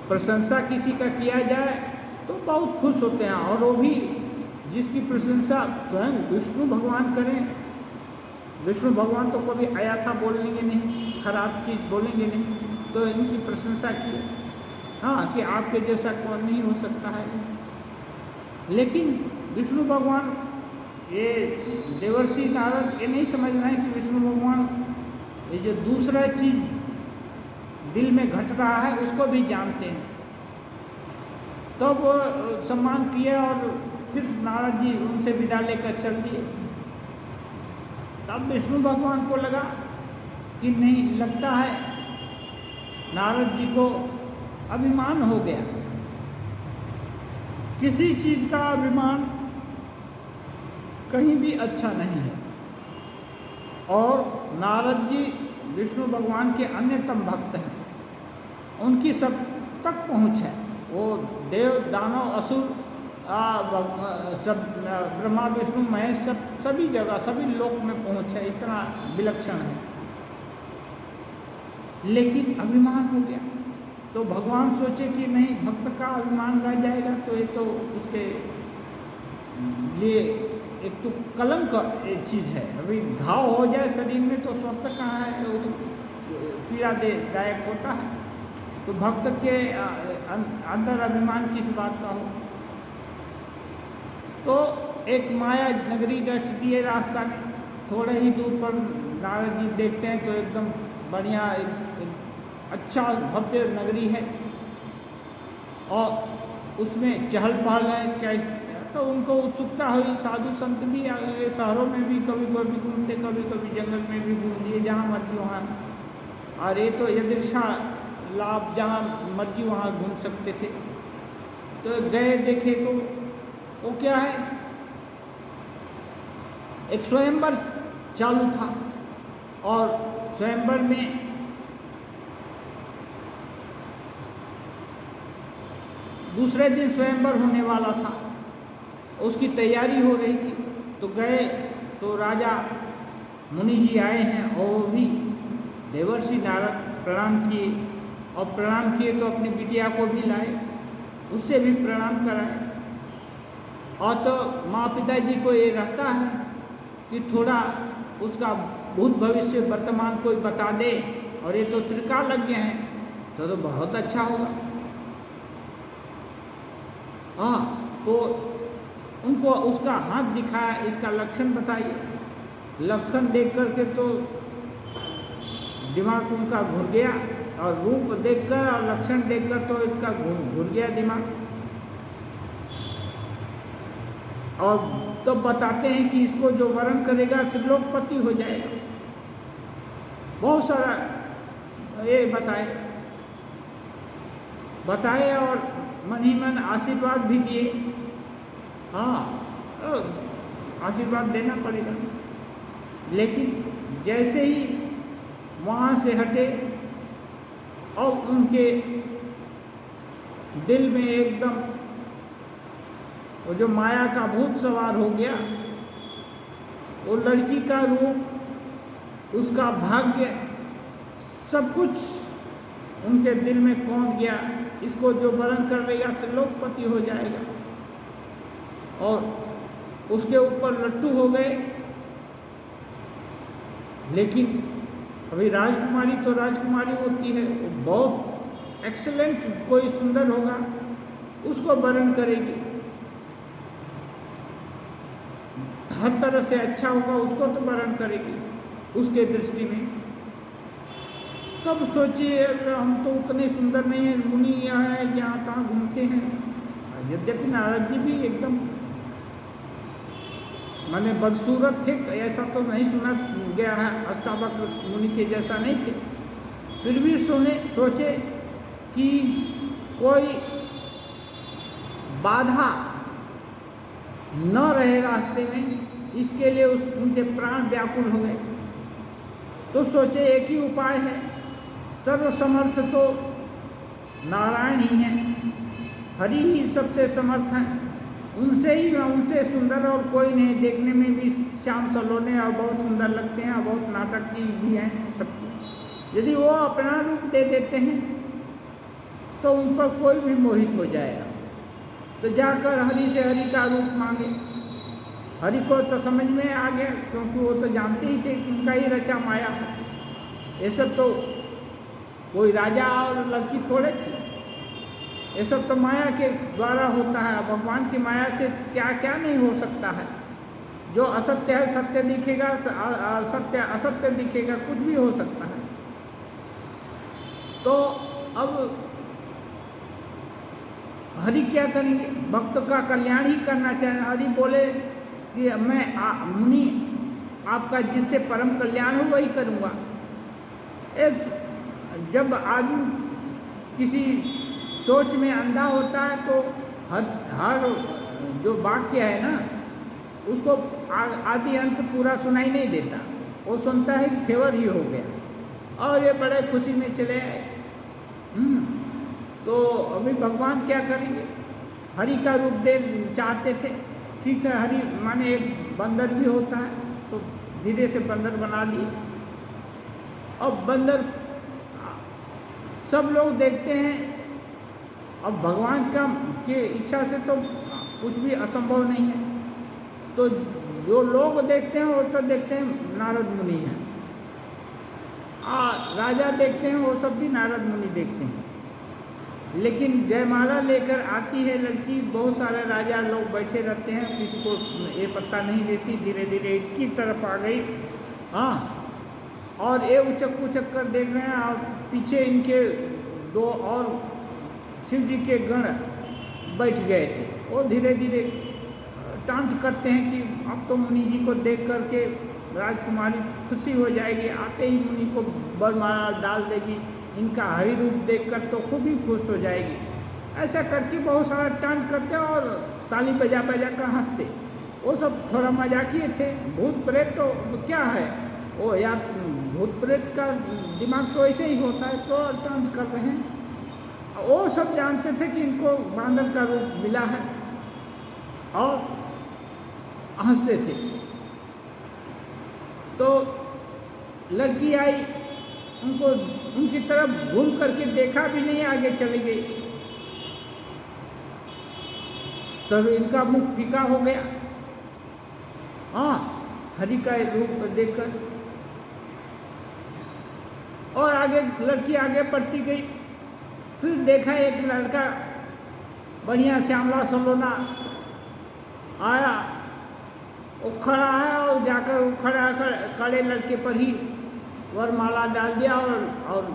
प्रशंसा किसी का किया जाए तो बहुत खुश होते हैं, और वो भी जिसकी प्रशंसा स्वयं विष्णु भगवान करें। विष्णु भगवान तो कभी आया था बोलेंगे नहीं, खराब चीज़ बोलेंगे नहीं, तो इनकी प्रशंसा की, हाँ कि आपके जैसा कौन नहीं हो सकता है। लेकिन विष्णु भगवान, ये देवर्षि नारद ये नहीं समझ रहे हैं कि विष्णु भगवान ये जो दूसरा चीज़ दिल में घट रहा है उसको भी जानते हैं। तो वो सम्मान किया और फिर नारद जी उनसे विदा लेकर चल दिए। तब विष्णु भगवान को लगा कि नहीं, लगता है नारद जी को अभिमान हो गया। किसी चीज़ का अभिमान कहीं भी अच्छा नहीं है। और नारद जी विष्णु भगवान के अन्यतम भक्त हैं, उनकी सब तक पहुँच है। वो देव दानव असुर सब ब्रह्मा विष्णु महेश सभी जगह सभी लोक में पहुँच है, इतना विलक्षण है। लेकिन अभिमान हो गया। तो भगवान सोचे कि नहीं, भक्त का अभिमान रह जाएगा तो ये तो उसके लिए एक तो कलंक एक चीज़ है। अभी घाव हो जाए शरीर में तो स्वस्थ कहाँ है, वो तो पीड़ादायक होता है। तो भक्त के अंदर अभिमान किस बात का हो। तो एक माया नगरी रचती है रास्ता में, थोड़े ही दूर पर नारद जी देखते हैं तो एकदम बढ़िया एक अच्छा भव्य नगरी है और उसमें चहल पहल है। क्या तो उनको उत्सुकता हुई, साधु संत भी आ गए, शहरों में भी कभी कभी घूमते, कभी कभी जंगल में भी घूम लिए, जहाँ मर्जी वहाँ। और ये तो यदृच्छा लाभ, जहाँ मर्जी वहाँ घूम सकते थे। तो गए, देखे तो वो क्या है, एक स्वयंवर चालू था और स्वयंवर में दूसरे दिन स्वयंवर होने वाला था, उसकी तैयारी हो रही थी। तो गए तो राजा मुनि जी आए हैं और वो भी देवर्षि नारद प्रणाम किए, और प्रणाम किए तो अपनी बिटिया को भी लाए, उससे भी प्रणाम कराए। और तो माँ पिताजी को ये रहता है कि थोड़ा उसका भूत भविष्य वर्तमान कोई बता दे, और ये तो त्रिकालज्ञ हैं तो बहुत अच्छा होगा। हाँ, तो उनको उसका हाथ दिखाया, इसका लक्षण बताइए। लक्षण देख करके तो दिमाग उनका घुर गया, और रूप देखकर और लक्षण देखकर तो इसका घुर गया दिमाग। और तो बताते हैं कि इसको जो वरण करेगा त्रिलोकपति हो जाएगा। बहुत सारा ये बताए और मन ही मन आशीर्वाद भी दिए। हाँ, आशीर्वाद देना पड़ेगा। लेकिन जैसे ही वहाँ से हटे और उनके दिल में एकदम वो जो माया का भूत सवार हो गया। वो लड़की का रूप, उसका भाग्य सब कुछ उनके दिल में कौंध गया, इसको जो वरण कर लेगा त्रिलोकपति हो जाएगा। और उसके ऊपर लट्टू हो गए। लेकिन अभी राजकुमारी तो राजकुमारी होती है, वो बहुत एक्सीलेंट कोई सुंदर होगा उसको वरण करेगी, हर तरह से अच्छा होगा उसको तो वरण करेगी उसके दृष्टि में। तब सोचिए हम तो उतने सुंदर नहीं हैं, मुनि यहाँ तहाँ घूमते हैं। यद्यपि नारद जी भी एकदम माने बदसूरत थे, ऐसा तो नहीं सुना गया है, अष्टावक्र मुनि के जैसा नहीं थे। फिर भी सोचे कि कोई बाधा न रहे रास्ते में, इसके लिए उनके प्राण व्याकुल हो गए। तो सोचे एक ही उपाय है, सर्वसमर्थ तो नारायण ही हैं, हरि ही सबसे समर्थ हैं, उनसे सुंदर और कोई नहीं। देखने में भी श्याम सलोने और बहुत सुंदर लगते हैं और बहुत नाटक भी हैं सब। यदि वो अपना रूप दे देते हैं तो उन पर कोई भी मोहित हो जाएगा। तो जाकर हरि से हरि का रूप मांगे। हरि को तो समझ में आ गया, क्योंकि वो तो जानते ही थे कि उनका ही रचा माया है। ये सब तो कोई राजा और लड़की थोड़े थी, ये सब तो माया के द्वारा होता है। भगवान की माया से क्या क्या नहीं हो सकता है। जो असत्य है सत्य दिखेगा, असत्य असत्य दिखेगा, कुछ भी हो सकता है। तो अब हरि क्या करेंगे, भक्त का कल्याण ही करना चाहे। हरि बोले कि मैं मुनि आपका जिससे परम कल्याण हो वही करूँगा। जब आदमी किसी सोच में अंधा होता है तो हर जो वाक्य है ना उसको आदि अंत पूरा सुनाई नहीं देता, वो सुनता है फेवर ही हो गया और ये बड़े खुशी में चले आए। तो अभी भगवान क्या करेंगे, हरि का रूप दे चाहते थे। ठीक है, हरि माने एक बंदर भी होता है तो धीरे से बंदर बना लिए। अब बंदर सब लोग देखते हैं, अब भगवान के इच्छा से तो कुछ भी असंभव नहीं है। तो जो लोग देखते हैं वो तो देखते हैं नारद मुनि हैं, राजा देखते हैं वो सब भी नारद मुनि देखते हैं। लेकिन जयमाला लेकर आती है लड़की, बहुत सारे राजा लोग बैठे रहते हैं, किसी को ये पता नहीं देती। धीरे धीरे इनकी तरफ आ गई, और ये उचक उचक कर देख रहे हैं। और पीछे इनके दो और शिव जी के गण बैठ गए थे। वो धीरे धीरे टांट करते हैं कि अब तो मुनि जी को देख करके राजकुमारी खुशी हो जाएगी, आते ही मुनि को वरमाला डाल देगी, इनका हरि रूप देखकर तो खूब ही खुश हो जाएगी। ऐसा करके बहुत सारा टांट करते और ताली बजा बजा कर हंसते। वो सब थोड़ा मजाकिए थे। भूत प्रेत तो क्या है वो, या भूत प्रेत का दिमाग तो ऐसे ही होता है, तो टांट कर रहे हैं। वो सब जानते थे कि इनको बांदर का रूप मिला है और हंसते थे। तो लड़की आई, उनको उनकी तरफ घूम करके देखा भी नहीं, आगे चली गई। तब इनका मुख फीका हो गया, हरि का रूप देखकर। और आगे लड़की आगे बढ़ती गई। फिर देखा एक लड़का बढ़िया श्यामला सलोना आया, वो खड़ा है और जाकर वो खड़े लड़के पर ही वरमाला डाल दिया। और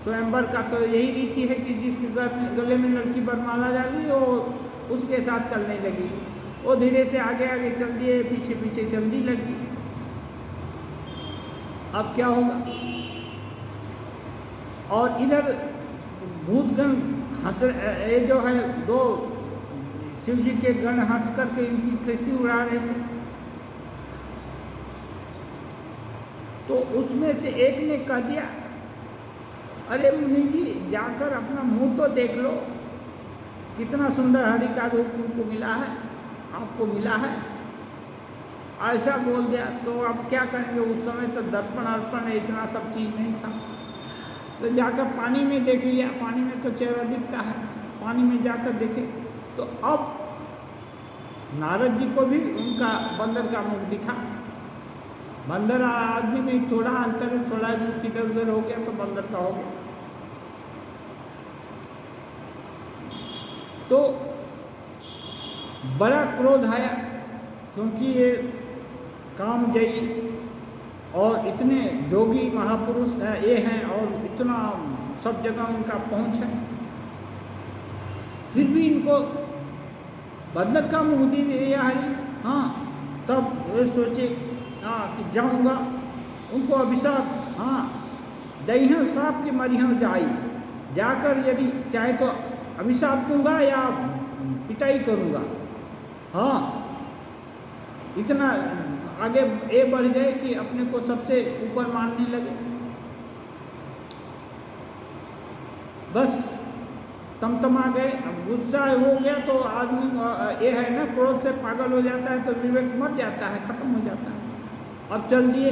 स्वयंवर का तो यही रीति है कि जिसके गले में लड़की वरमाला डाली वो उसके साथ चलने लगी। वो धीरे से आगे आगे चल दिए, पीछे पीछे चल दी लड़की। अब क्या होगा। और इधर भूतगण हंस, ये जो है दो शिव जी के गण हंस करके इनकी खुशी उड़ा रहे थे। तो उसमें से एक ने कह दिया, अरे मुनि जी जाकर अपना मुंह तो देख लो, कितना सुंदर हरि का रूप तुमको मिला है, आपको मिला है। ऐसा बोल दिया। तो अब क्या करेंगे, उस समय तो दर्पण अर्पण इतना सब चीज़ नहीं था। तो जाकर पानी में देख लिया, पानी में तो चेहरा दिखता है, पानी में जाकर देखे तो अब नारद जी को भी उनका बंदर का मुख दिखा। बंदर आदमी में थोड़ा अंतर है, थोड़ा मुख इधर उधर हो गया तो बंदर का हो गया। तो बड़ा क्रोध आया, क्योंकि ये कामजयी और इतने जोगी महापुरुष ये हैं और इतना सब जगह उनका पहुंच है, फिर भी इनको बंदर का मुँह दे दिया हरि। हाँ, तब वे सोचे कि जाऊंगा उनको अभिशाप, हाँ दही सांप के मरिहम जाई, जाकर यदि चाहे तो अभिशाप दूंगा या पिटाई करूंगा। हाँ, इतना आगे ये बढ़ गए कि अपने को सबसे ऊपर मानने लगे। बस तमतमा गए। अब गुस्सा हो गया तो आदमी ये है ना, क्रोध से पागल हो जाता है तो विवेक मर जाता है, खत्म हो जाता है। अब चल दिए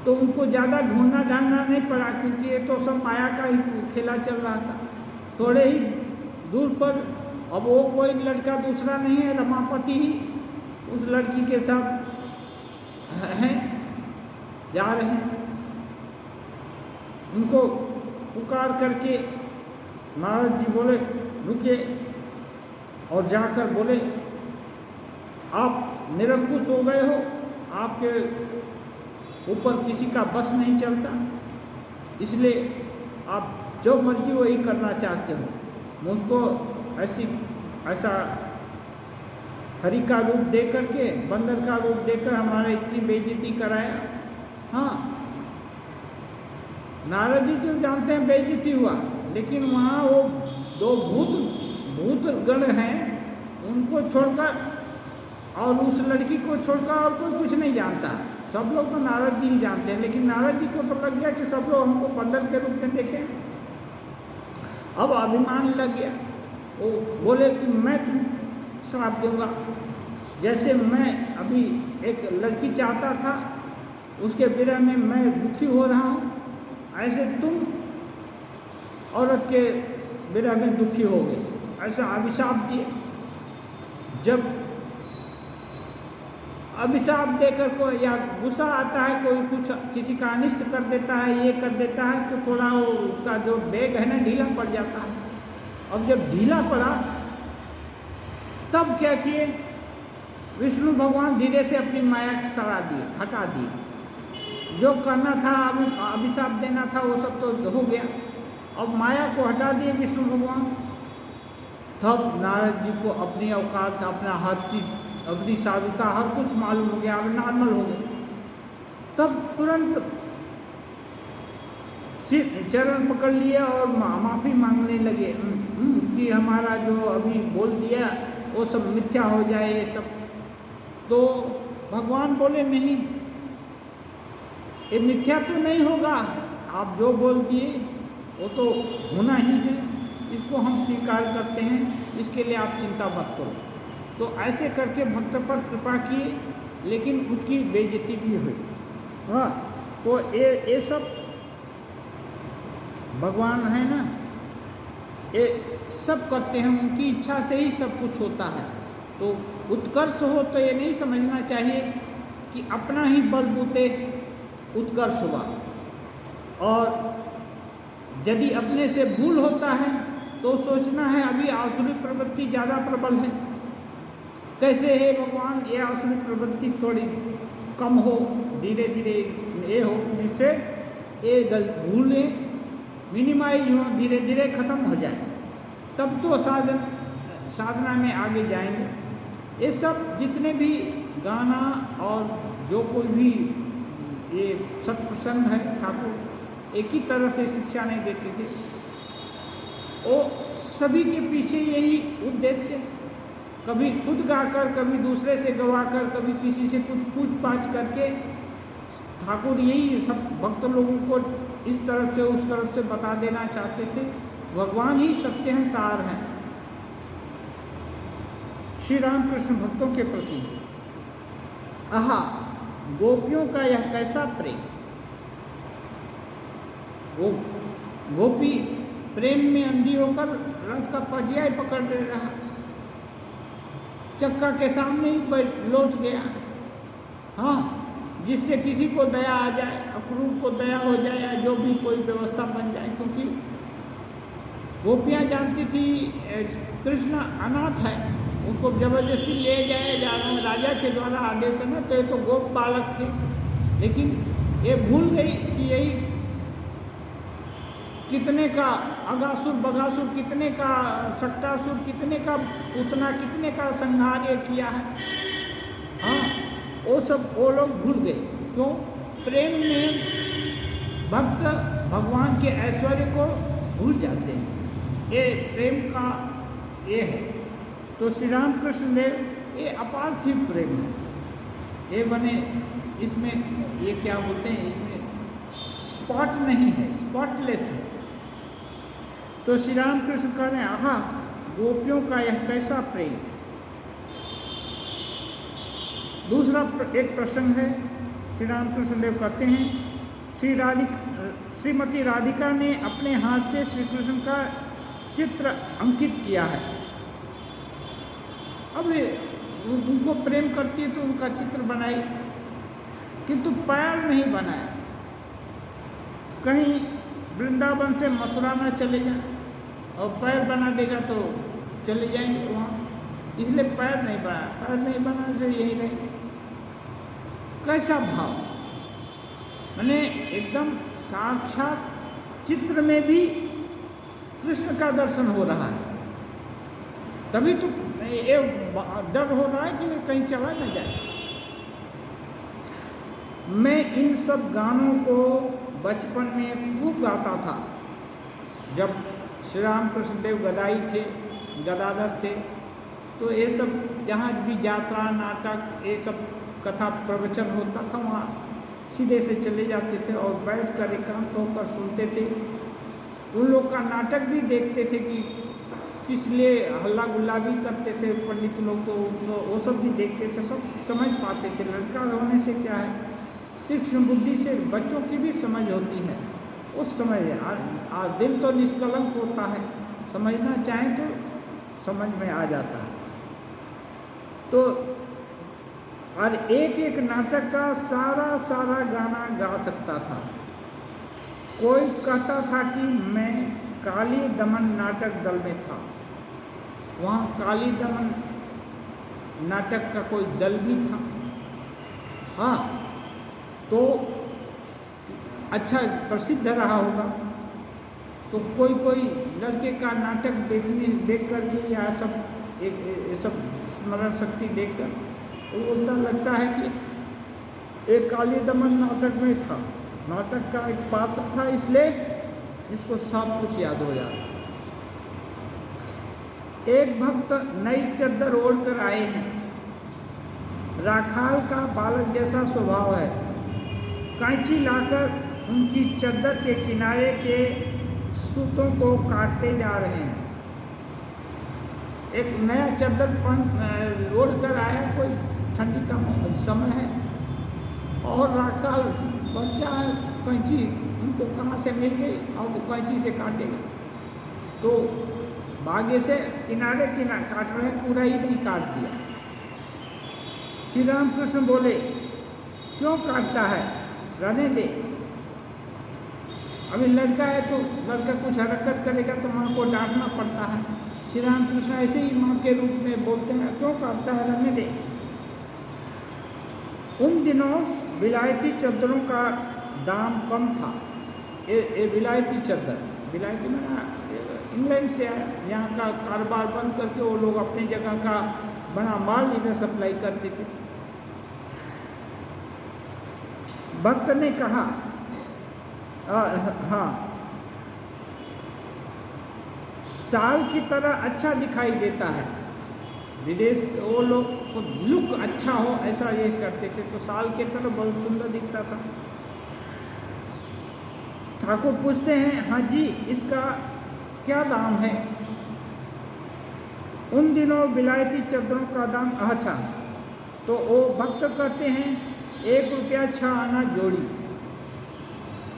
तो उनको ज़्यादा ढूंढना ढांढना नहीं पड़ा, क्योंकि ये तो सब माया का ही खेला चल रहा था। थोड़े ही दूर पर अब वो कोई लड़का दूसरा नहीं है, रमापति ही उस लड़की के साथ हैं, जा रहे हैं। उनको पुकार करके नारद जी बोले रुके, और जाकर बोले आप निरंकुश हो गए हो, आपके ऊपर किसी का बस नहीं चलता, इसलिए आप जो मर्जी वही करना चाहते हो। मुझको ऐसा हरि का रूप दे करके, बंदर का रूप देकर हमारे इतनी बेइज्जती कराया। हाँ, नारद जी जो जानते हैं बेइज्जती हुआ, लेकिन वहाँ वो दो भूत गण हैं, उनको छोड़कर और उस लड़की को छोड़कर और कोई कुछ नहीं जानता। सब लोग तो नारद जी ही जानते हैं, लेकिन नारद जी को तो लग गया कि सब लोग हमको बंदर के रूप में देखें। अब अभिमान लग गया, वो बोले कि मैं तुम श्राप दूंगा। जैसे मैं अभी एक लड़की चाहता था, उसके विरह में मैं दुखी हो रहा हूँ, ऐसे तुम औरत के विरह में दुखी हो गए, ऐसा अभिशाप दिए। जब अभिशाप देकर को या गुस्सा आता है, कोई कुछ किसी का अनिष्ट कर देता है, ये कर देता है, तो थोड़ा वो उसका जो बेग है ना ढीला पड़ जाता है। अब जब ढीला पड़ा तब क्या किए, विष्णु भगवान धीरे से अपनी माया सड़ा दिए, हटा दिए। जो करना था, अभिशाप देना था, वो सब तो हो गया। अब माया को हटा दिए विष्णु भगवान। तब नारद जी को अपनी औकात, अपना हर चीज़, अपनी साधुता, हर कुछ मालूम हो गया, अब नॉर्मल हो गए। तब तुरंत सिर चरण पकड़ लिए और माफ़ी मांगने लगे कि हमारा जो अभी बोल दिया वो सब मिथ्या हो जाए, ये सब। तो भगवान बोले नहीं, ये मिथ्या तो नहीं होगा, आप जो बोल दिए वो तो होना ही है, इसको हम स्वीकार करते हैं, इसके लिए आप चिंता मत करो। तो ऐसे करके भक्त पर कृपा की, लेकिन उनकी बेइज्जती भी हुई। हाँ, तो ये सब भगवान है ना, ये सब करते हैं, उनकी इच्छा से ही सब कुछ होता है। तो उत्कर्ष हो तो ये नहीं समझना चाहिए कि अपना ही बलबूते उत्कर्ष हुआ, और यदि अपने से भूल होता है तो सोचना है अभी आसुरी प्रवृत्ति ज़्यादा प्रबल है, कैसे है भगवान ये आसुरी प्रवृत्ति थोड़ी कम हो, धीरे धीरे ये हो, जिससे ये भूलें मिनिमाइज हो, धीरे धीरे ख़त्म हो जाए, तब तो साधना में आगे जाएंगे। ये सब जितने भी गाना और जो कोई भी ये सत्प्रसंग है, ठाकुर एक ही तरह से शिक्षा नहीं देते थे, वो सभी के पीछे यही उद्देश्य, कभी खुद गाकर, कभी दूसरे से गवाकर, कभी किसी से कुछ पूछ-पाछ करके ठाकुर यही सब भक्त लोगों को इस तरफ से उस तरफ से बता देना चाहते थे। भगवान ही सत्य हैं, सार हैं। श्री रामकृष्ण भक्तों के प्रति आहा, गोपियों का यह कैसा प्रेम, वो गोपी प्रेम में अंधी होकर रथ का पहिया पकड़ ले रहा, चक्का के सामने ही लौट गया। हाँ, जिससे किसी को दया आ जाए, अक्रूर को दया हो जाए या जो भी कोई व्यवस्था बन जाए, क्योंकि गोपियाँ जानती थी कृष्ण अनाथ है, उनको जबरदस्ती ले जाए जा रहे हैं राजा के द्वारा आदेश है ना, तो ये तो गोप बालक थे। लेकिन ये भूल गई कि यही कितने का अगासुर बगासुर, कितने का सक्टासुर, कितने का पूतना, कितने का संहार ये किया है। हाँ, वो लोग भूल गए। क्यों? प्रेम में भक्त भगवान के ऐश्वर्य को भूल जाते हैं, ये प्रेम का ये है। तो श्री राम कृष्ण देव ये अपार्थिव प्रेम है, ये बने इसमें ये क्या बोलते हैं, इसमें स्पॉट नहीं है, स्पॉटलेस है। तो श्री राम कृष्ण कह रहे हैं, आहा गोपियों का यह कैसा प्रेम। दूसरा एक प्रसंग है, श्री राम कृष्ण देव कहते हैं, श्रीमती राधिका ने अपने हाथ से श्री कृष्ण का चित्र अंकित किया है। अब उनको प्रेम करती है तो उनका चित्र बनाई, किंतु पैर नहीं बनाया। कहीं वृंदावन से मथुरा में चले जाए और पैर बना देगा तो चले जाएंगे वहाँ, इसलिए पैर नहीं बनाया। पैर नहीं बनाने से यही नहीं, कैसा भाव, मैंने एकदम साक्षात चित्र में भी कृष्ण का दर्शन हो रहा है। तभी तो ये डर हो रहा है कि कहीं चला न जाए। मैं इन सब गानों को बचपन में खूब गाता था। जब श्री राम कृष्ण देव गदाई थे, गदाधर थे, तो ये सब जहाँ भी यात्रा नाटक ये सब कथा प्रवचन होता था वहाँ सीधे से चले जाते थे और बैठ कर एकांत होकर सुनते थे। उन लोग का नाटक भी देखते थे कि किस लिए हल्ला गुल्ला भी करते थे पंडित लोग, तो वो सब भी देखते थे, सब समझ पाते थे। लड़का होने से क्या है, तीक्ष्ण बुद्धि से बच्चों की भी समझ होती है। उस समय दिल तो निष्कलंक होता है, समझना चाहें तो समझ में आ जाता है। तो और एक एक नाटक का सारा गाना गा सकता था। कोई कहता था कि मैं काली दमन नाटक दल में था, वहाँ काली दमन नाटक का कोई दल भी था। हाँ, तो अच्छा प्रसिद्ध रहा होगा। तो कोई लड़के का नाटक देख करके या सब एक सब स्मरण शक्ति देखकर तो बोलता लगता है कि एक काली दमन नाटक में था, नाटक का एक पात्र था, इसलिए इसको सब कुछ याद हो जाता। एक भक्त नई चद्दर ओढ़ कर आए हैं, राखाल का बालक जैसा स्वभाव है, कैंची लाकर उनकी चद्दर के किनारे के सूतों को काटते जा रहे हैं। एक नया चद्दर ओढ़ कर आया, कोई ठंडी का समय है और राखाल बच्चा है, कैंची उनको कहाँ से मिल गई और वो कैंची से काटेगा। तो भाग्य से किनारे काट रहे हैं, पूरा ही नहीं काट दिया। श्री राम कृष्ण बोले, क्यों काटता है, रहने दे। अभी लड़का है तो लड़का कुछ हरकत करेगा तो माँ को डांटना पड़ता है। श्री राम कृष्ण ऐसे ही माँ के रूप में बोलते हैं, क्यों काटता है, रहने दे। उन दिनों विलायती चद्दरों का दाम कम था। ये विलायती चद्दर, विलायती में इंग्लैंड से आया, यहाँ का कारोबार बंद करके वो लोग अपनी जगह का बना माल इधर सप्लाई करते थे। भक्त ने कहा, हाँ, साल की तरह अच्छा दिखाई देता है। विदेश वो लोग को लुक अच्छा हो ऐसा ये करते थे, तो साल की तरह बहुत सुंदर दिखता था। ठाकुर पूछते हैं, हाँ जी, इसका क्या दाम है। उन दिनों विलायती चद्दरों का दाम अच्छा, तो वो भक्त कहते हैं 1 रुपया 6 आना जोड़ी।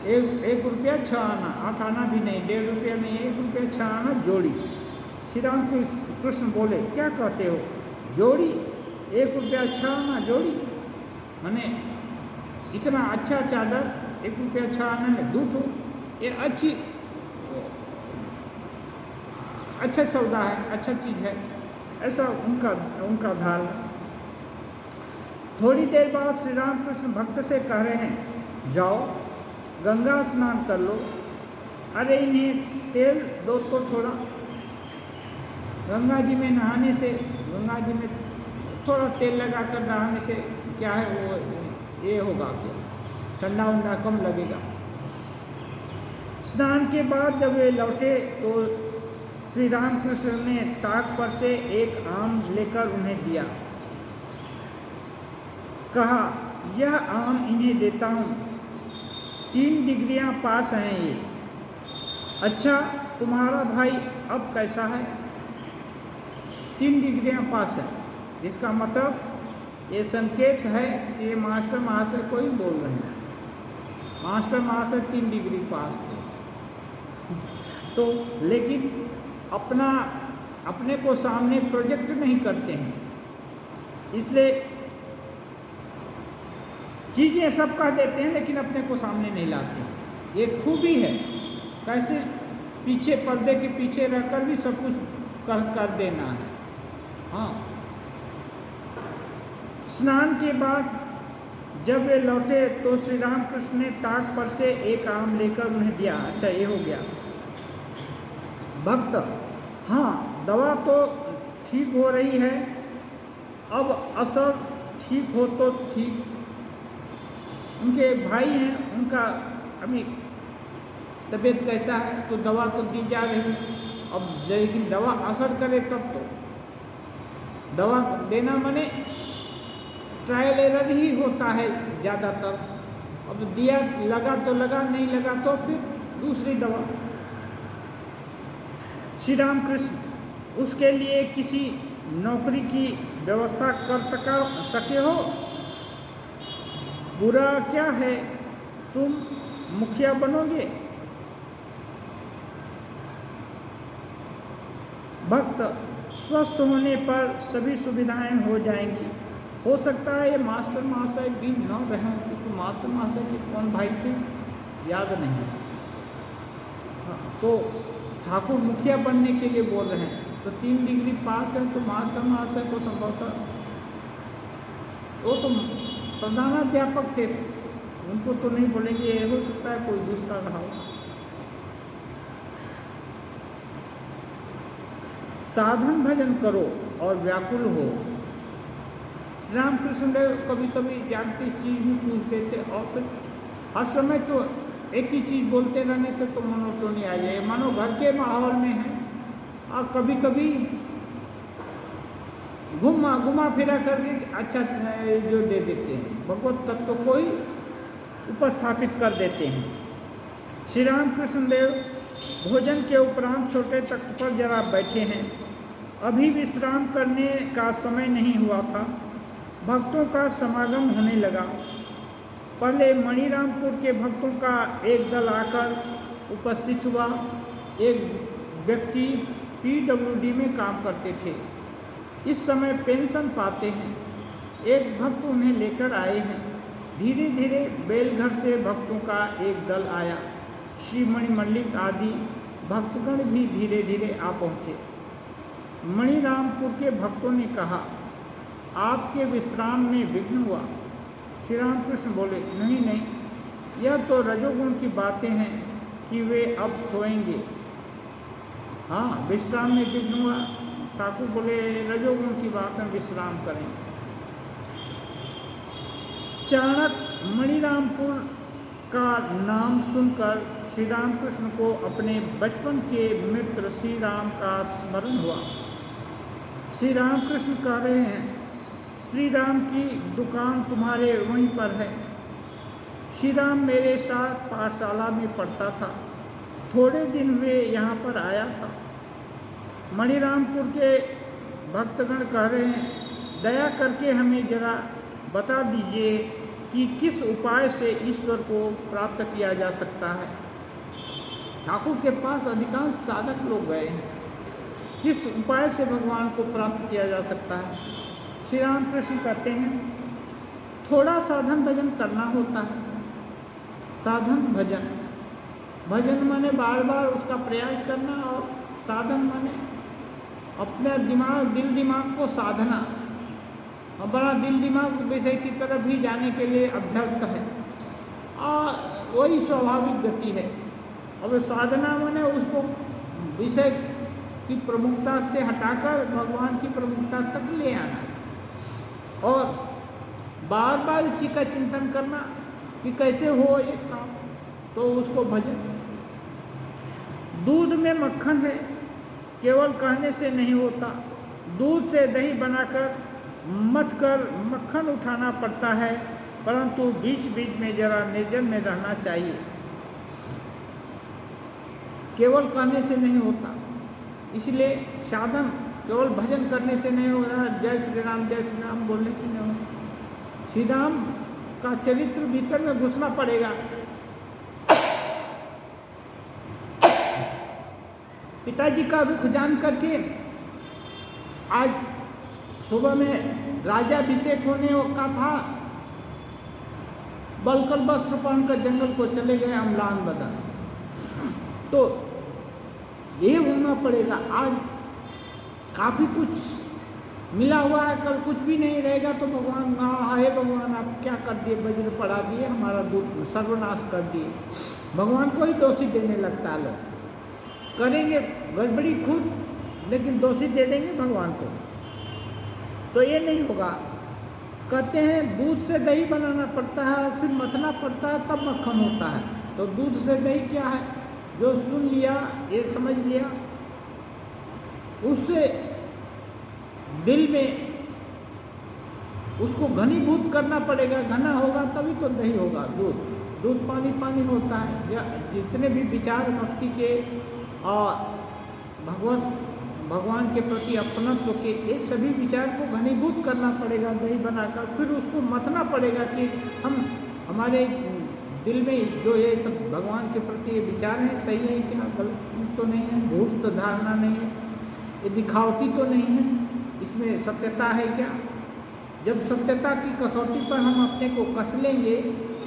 एक रुपया 6 आना, 8 आना भी नहीं, 1.5 रुपया नहीं, 1 रुपया 6 आना जोड़ी। श्री राम कृष्ण बोले क्या कहते हो, जोड़ी 1 रुपया 6 आना जोड़ी, मैंने इतना अच्छा चादर 1 रुपया 6 आना में दूँ तो ये अच्छा सौदा है, अच्छा चीज़ है, ऐसा उनका धारणा। थोड़ी देर बाद श्री राम कृष्ण भक्त से कह रहे हैं जाओ गंगा स्नान कर लो। अरे इन्हें तेल दो तो थोड़ा, गंगा जी में नहाने से, गंगा जी में थोड़ा तेल लगा कर नहाने से क्या है वो ये होगा क्या, ठंडा वंडा कम लगेगा। स्नान के बाद जब वे लौटे तो श्री राम कृष्ण ने ताक पर से एक आम लेकर उन्हें दिया, कहा यह आम इन्हें देता हूँ, 3 डिग्रियाँ पास हैं ये। अच्छा तुम्हारा भाई अब कैसा है? 3 डिग्रियाँ पास है, इसका मतलब ये संकेत है कि ये मास्टर महाशय को ही बोल रहे हैं। मास्टर महाशय 3 डिग्री पास थे तो लेकिन अपने को सामने प्रोजेक्ट नहीं करते हैं, इसलिए चीज़ें सब कह देते हैं लेकिन अपने को सामने नहीं लाते। ये खूबी है, कैसे पीछे पर्दे के पीछे रहकर भी सब कुछ कर देना है। हाँ, स्नान के बाद जब वे लौटे तो श्री राम कृष्ण ने ताक पर से एक आम लेकर उन्हें दिया। अच्छा ये हो गया। भक्त, हाँ दवा तो ठीक हो रही है, अब असर ठीक हो तो ठीक। उनके भाई हैं, उनका अभी तबीयत कैसा है तो दवा तो दी जा रही, अब लेकिन दवा असर करे तब तो। दवा देना माने ट्रायल एरर ही होता है ज़्यादातर। अब दिया, लगा तो लगा, नहीं लगा तो फिर दूसरी दवा। श्री राम कृष्ण, उसके लिए किसी नौकरी की व्यवस्था कर सके हो? बुरा क्या है, तुम मुखिया बनोगे। भक्त, स्वस्थ होने पर सभी सुविधाएं हो जाएंगी। हो सकता है ये मास्टर महाशय भी न रहें, क्योंकि मास्टर महाशय के कौन भाई थे याद नहीं। हाँ, तो ठाकुर मुखिया बनने के लिए बोल रहे हैं, तो 3 डिग्री पास है तो मास्टर महाशय को संभवतः, वो तो प्रधानाध्यापक थे, उनको तो नहीं बोलेंगे, ये हो सकता है कोई दूसरा रहा हो। साधन भजन करो और व्याकुल हो। श्री राम कृष्ण देव कभी कभी जानती चीज़ भी पूछ देते, और फिर हर समय तो एक ही चीज़ बोलते रहने से तो मोनोटोनी आ जाए, मानो घर के माहौल में है। और कभी कभी घुमा फिरा करके अच्छा जो दे देते हैं, भगवत तत्व को ही उपस्थापित कर देते हैं। श्री राम कृष्ण देव भोजन के उपरांत छोटे तख्त पर जरा बैठे हैं। अभी विश्राम करने का समय नहीं हुआ था, भक्तों का समागम होने लगा। पहले मणिरामपुर के भक्तों का एक दल आकर उपस्थित हुआ। एक व्यक्ति PWD में काम करते थे, इस समय पेंशन पाते हैं। एक भक्त उन्हें लेकर आए हैं। धीरे धीरे बेलघर से भक्तों का एक दल आया। श्री मणि मल्लिक आदि भक्तगण भी धीरे धीरे आ पहुँचे। मणिरामपुर के भक्तों ने कहा, आपके विश्राम में विघ्न हुआ। श्री रामकृष्ण बोले, नहीं, यह तो रजोगुण की बातें हैं कि वे अब सोएंगे। हाँ, विश्राम में विघ्न हुआ। ठाकुर बोले, रजोगुण की बात है, विश्राम करें। चाणक मणिरामपुर का नाम सुनकर श्री रामकृष्ण को अपने बचपन के मित्र श्री राम का स्मरण हुआ। श्री रामकृष्ण कह रहे हैं, श्री राम की दुकान तुम्हारे वहीं पर है। श्री राम मेरे साथ पाठशाला में पढ़ता था, थोड़े दिन वे यहाँ पर आया था। मणिरामपुर के भक्तगण कह रहे हैं, दया करके हमें जरा बता दीजिए कि किस उपाय से ईश्वर को प्राप्त किया जा सकता है। ठाकुर के पास अधिकांश साधक लोग गए हैं, किस उपाय से भगवान को प्राप्त किया जा सकता है। श्री रामकृष्ण कहते हैं थोड़ा साधन भजन करना होता है। साधन भजन, भजन माने बार बार उसका प्रयास करना, और साधन माने अपने दिल दिमाग को साधना, और बड़ा दिल दिमाग विषय की तरफ भी जाने के लिए अभ्यस्त है, और वही स्वाभाविक गति है। अब साधना माने उसको विषय की प्रमुखता से हटाकर भगवान की प्रमुखता तक ले आना, और बार बार इसी का चिंतन करना कि कैसे हो एक काम, तो उसको भजन। दूध में मक्खन है, केवल कहने से नहीं होता। दूध से दही बनाकर मथ कर मक्खन उठाना पड़ता है, परंतु बीच बीच में जरा निर्जन में रहना चाहिए। केवल कहने से नहीं होता, इसलिए साधन केवल भजन करने से नहीं होगा, जय श्री राम बोलने से नहीं होगा। श्री राम का चरित्र भीतर में घुसना पड़ेगा। पिताजी का रुख जान करके आज सुबह में राज्याभिषेक होने का था, बलकल वस्त्र पहनकर जंगल को चले गए अम्लान बदन। तो ये होना पड़ेगा। आज काफ़ी कुछ मिला हुआ है, कल कुछ भी नहीं रहेगा, तो भगवान हे भगवान आप क्या कर दिए, वज्र पड़ा दिए, हमारा दूध सर्वनाश कर दिए। भगवान को ही दोषी देने लगता है। लोग करेंगे गड़बड़ी खुद, लेकिन दोषी दे देंगे भगवान को, तो ये नहीं होगा। कहते हैं दूध से दही बनाना पड़ता है और फिर मथना पड़ता है, तब मक्खन होता है। तो दूध से दही क्या है, जो सुन लिया, ये समझ लिया, उससे दिल में उसको घनीभूत करना पड़ेगा। घना होगा तभी तो दही होगा। दूध पानी पानी होता है। जितने भी विचार भक्ति के और भगवान के प्रति अपनत्व के, ये सभी विचार को घनीभूत करना पड़ेगा दही बनाकर। फिर उसको मथना पड़ेगा कि हमारे दिल में जो ये सब भगवान के प्रति ये विचार हैं सही है क्या, गलत तो नहीं है, भूत तो धारणा नहीं है, ये दिखावटी तो नहीं है, इसमें सत्यता है क्या। जब सत्यता की कसौटी पर हम अपने को कस लेंगे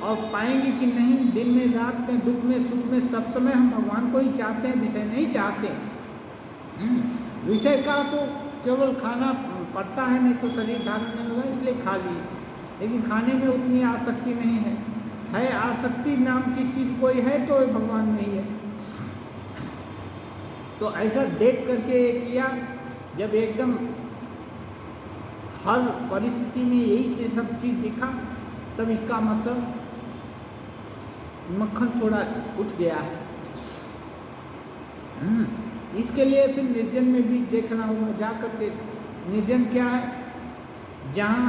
और पाएंगे कि नहीं, दिन में रात में दुख में सुख में सब समय हम भगवान को ही चाहते हैं, विषय नहीं चाहते। विषय का तो केवल खाना पड़ता है, नहीं तो शरीर धारण नहीं होगा, इसलिए खा लिए, लेकिन खाने में उतनी आसक्ति नहीं है। आसक्ति नाम की चीज़ कोई है तो भगवान नहीं है। तो ऐसा देख करके किया, जब एकदम हर परिस्थिति में यही सब चीज़ दिखा, तब इसका मतलब मक्खन थोड़ा उठ गया है। इसके लिए फिर निर्जन में भी देखना होगा, जा करके। निर्जन क्या है, जहाँ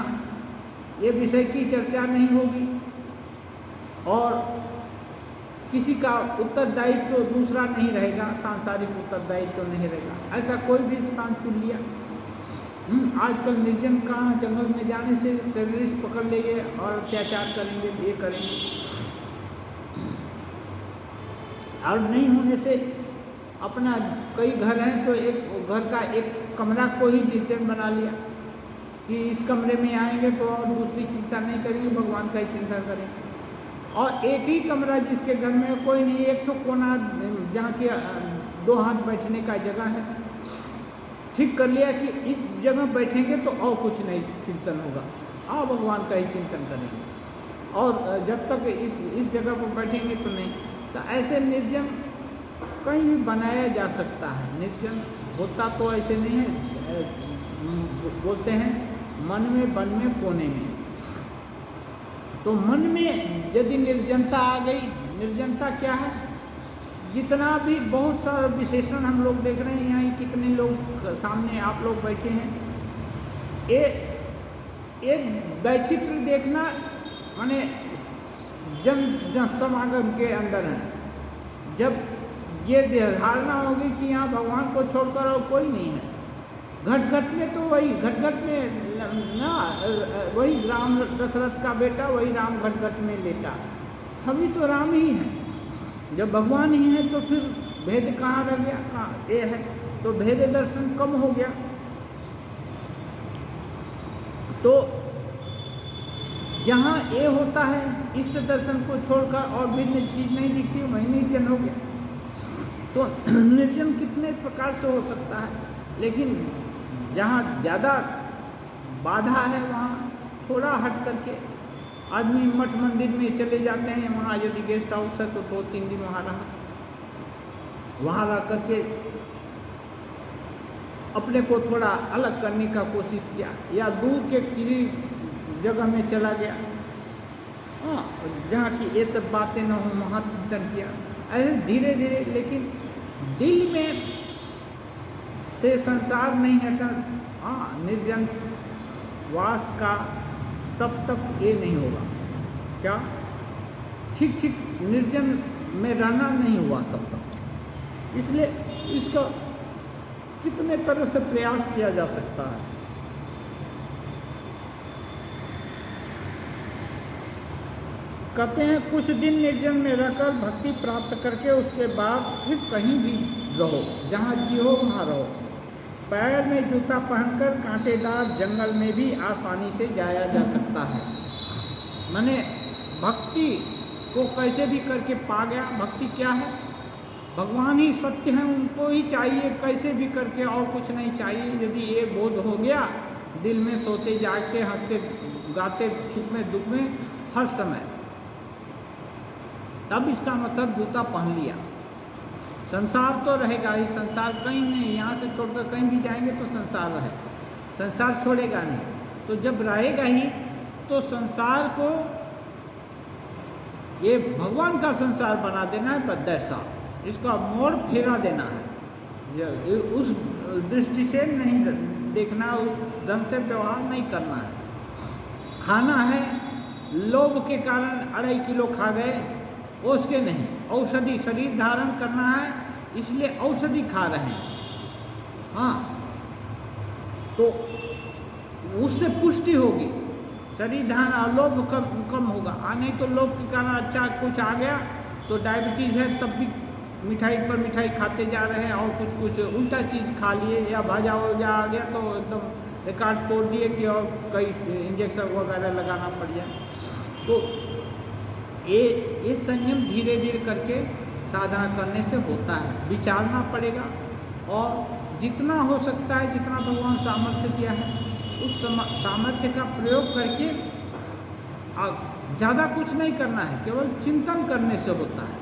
ये विषय की चर्चा नहीं होगी और किसी का उत्तरदायित्व तो दूसरा नहीं रहेगा, सांसारिक उत्तरदायित्व तो नहीं रहेगा। ऐसा कोई भी स्थान चुन लिया। आजकल निर्जन कहाँ, जंगल में जाने से टेररिस्ट पकड़ लेंगे और अत्याचार करेंगे, ये करेंगे। और नहीं होने से अपना कई घर हैं तो एक घर का एक कमरा को ही निर्जन बना लिया कि इस कमरे में आएंगे तो और दूसरी चिंता नहीं करेंगे, भगवान का ही चिंता करेंगे। और एक ही कमरा जिसके घर में कोई नहीं, एक तो कोना जहाँ के 2 हाथ बैठने का जगह है, ठीक कर लिया कि इस जगह बैठेंगे तो और कुछ नहीं चिंतन होगा, और भगवान का ही चिंतन करेंगे। और जब तक इस जगह पर बैठेंगे तो नहीं। तो ऐसे निर्जन कहीं भी बनाया जा सकता है। निर्जन होता तो ऐसे नहीं है, बोलते हैं मन में, वन में, कोने में। तो मन में यदि निर्जनता आ गई, निर्जनता क्या है, जितना भी बहुत सारा विशेषण हम लोग देख रहे हैं, यहाँ कितने लोग सामने आप लोग बैठे हैं, ये वैचित्र देखना माने जन समागम के अंदर है। जब ये धारणा होगी कि यहाँ भगवान को छोड़कर और कोई नहीं है, घट घट में तो वही घट घट में ना, वही राम दशरथ का बेटा, वही राम घट घट में लेटा, सभी तो राम ही हैं। जब भगवान ही है तो फिर भेद कहाँ रह गया, कहाँ ये है, तो भेद दर्शन कम हो गया। तो जहाँ ये होता है इष्ट दर्शन को छोड़कर और भिन्न चीज़ नहीं दिखती, वही निर्जन हो गया। तो निर्जन कितने प्रकार से हो सकता है, लेकिन जहाँ ज़्यादा बाधा है वहाँ थोड़ा हट करके आदमी मठ मंदिर में चले जाते हैं। वहाँ यदि गेस्ट हाउस है तो 2-3 दिन वहाँ रहा, वहाँ रह करके अपने को थोड़ा अलग करने का कोशिश किया, या दूर के किसी जगह में चला गया, हाँ, जहाँ की ये सब बातें न हो, वहाँ चिंतन किया। ऐसे धीरे धीरे, लेकिन दिल में से संसार नहीं हटा, हाँ, निर्जन वास का तब तक ये नहीं होगा। क्या ठीक ठीक निर्जन में रहना नहीं हुआ तब तक। इसलिए इसका कितने तरह से प्रयास किया जा सकता है। कहते हैं कुछ दिन निर्जन में रहकर भक्ति प्राप्त करके उसके बाद फिर कहीं भी रहो, जहाँ जी हो वहाँ रहो। पैर में जूता पहनकर कांटेदार जंगल में भी आसानी से जाया जा सकता है। मैंने भक्ति को कैसे भी करके पा गया। भक्ति क्या है? भगवान ही सत्य हैं, उनको ही चाहिए कैसे भी करके, और कुछ नहीं चाहिए। यदि ये बोध हो गया दिल में, सोते जागते हंसते गाते सुख में दुख में हर समय, तब इसका मतलब जूता पहन लिया। संसार तो रहेगा ही, संसार कहीं नहीं, यहाँ से छोड़कर कहीं भी जाएंगे तो संसार रहे, संसार छोड़ेगा नहीं। तो जब रहेगा ही तो संसार को ये भगवान का संसार बना देना है, बदर साहब, इसका मोड़ फेरा देना है। उस दृष्टि से नहीं देखना, उस ढंग से व्यवहार नहीं करना है। खाना है, लोभ के कारण 2.5 किलो खा गए, उसके नहीं। औषधि, शरीर धारण करना है इसलिए औषधि खा रहे हैं, हाँ, तो उससे पुष्टि होगी, शरीर धारण, लोभ कम होगा। नहीं तो लोभ के कारण अच्छा कुछ आ गया तो डायबिटीज़ है तब भी मिठाई पर मिठाई खाते जा रहे हैं, और कुछ उल्टा चीज़ खा लिए, या भाजा वजा आ गया तो एकदम रिकॉर्ड तोड़ दिए कि और कई इंजेक्शन वगैरह लगाना पड़ जाए। तो ये संयम धीरे धीरे करके साधना करने से होता है। विचारना पड़ेगा, और जितना हो सकता है, जितना भगवान सामर्थ्य दिया है, उस सामर्थ्य का प्रयोग करके ज़्यादा कुछ नहीं करना है, केवल चिंतन करने से होता है।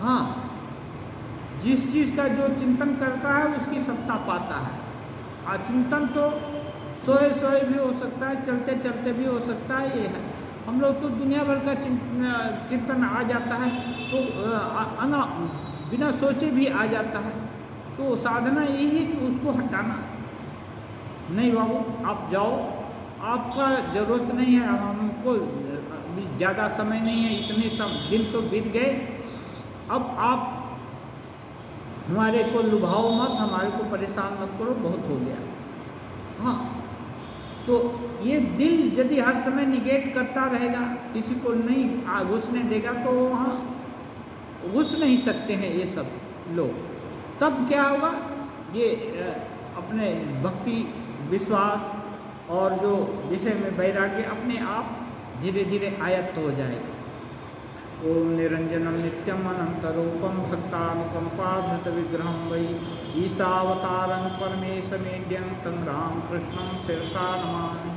हाँ, जिस चीज़ का जो चिंतन करता है उसकी सत्ता पाता है। और चिंतन तो सोए सोए भी हो सकता है, चलते चलते भी हो सकता है। ये है, हम लोग तो दुनिया भर का चिंतन आ जाता है, तो बिना सोचे भी आ जाता है। तो साधना यही है कि उसको हटाना। नहीं बाबू, आप जाओ, आपका ज़रूरत नहीं है, हमको ज़्यादा समय नहीं है, इतने दिन तो बीत गए, अब आप हमारे को लुभाओ मत, हमारे को परेशान मत करो, बहुत हो गया। हाँ, तो ये दिल यदि हर समय निगेट करता रहेगा, किसी को नहीं घुसने देगा, तो वहाँ घुस नहीं सकते हैं ये सब लोग। तब क्या होगा, ये अपने भक्ति, विश्वास और जो विषय में वैराग्य अपने आप धीरे धीरे आयत्त हो जाएगा। ओम निरंजनम नित्यम अनंतरूपम भक्तानुकंपाधृत विग्रहम वै ईशावतारं परमेशमेड्यं तं रामकृष्णं शिरसा नमामि।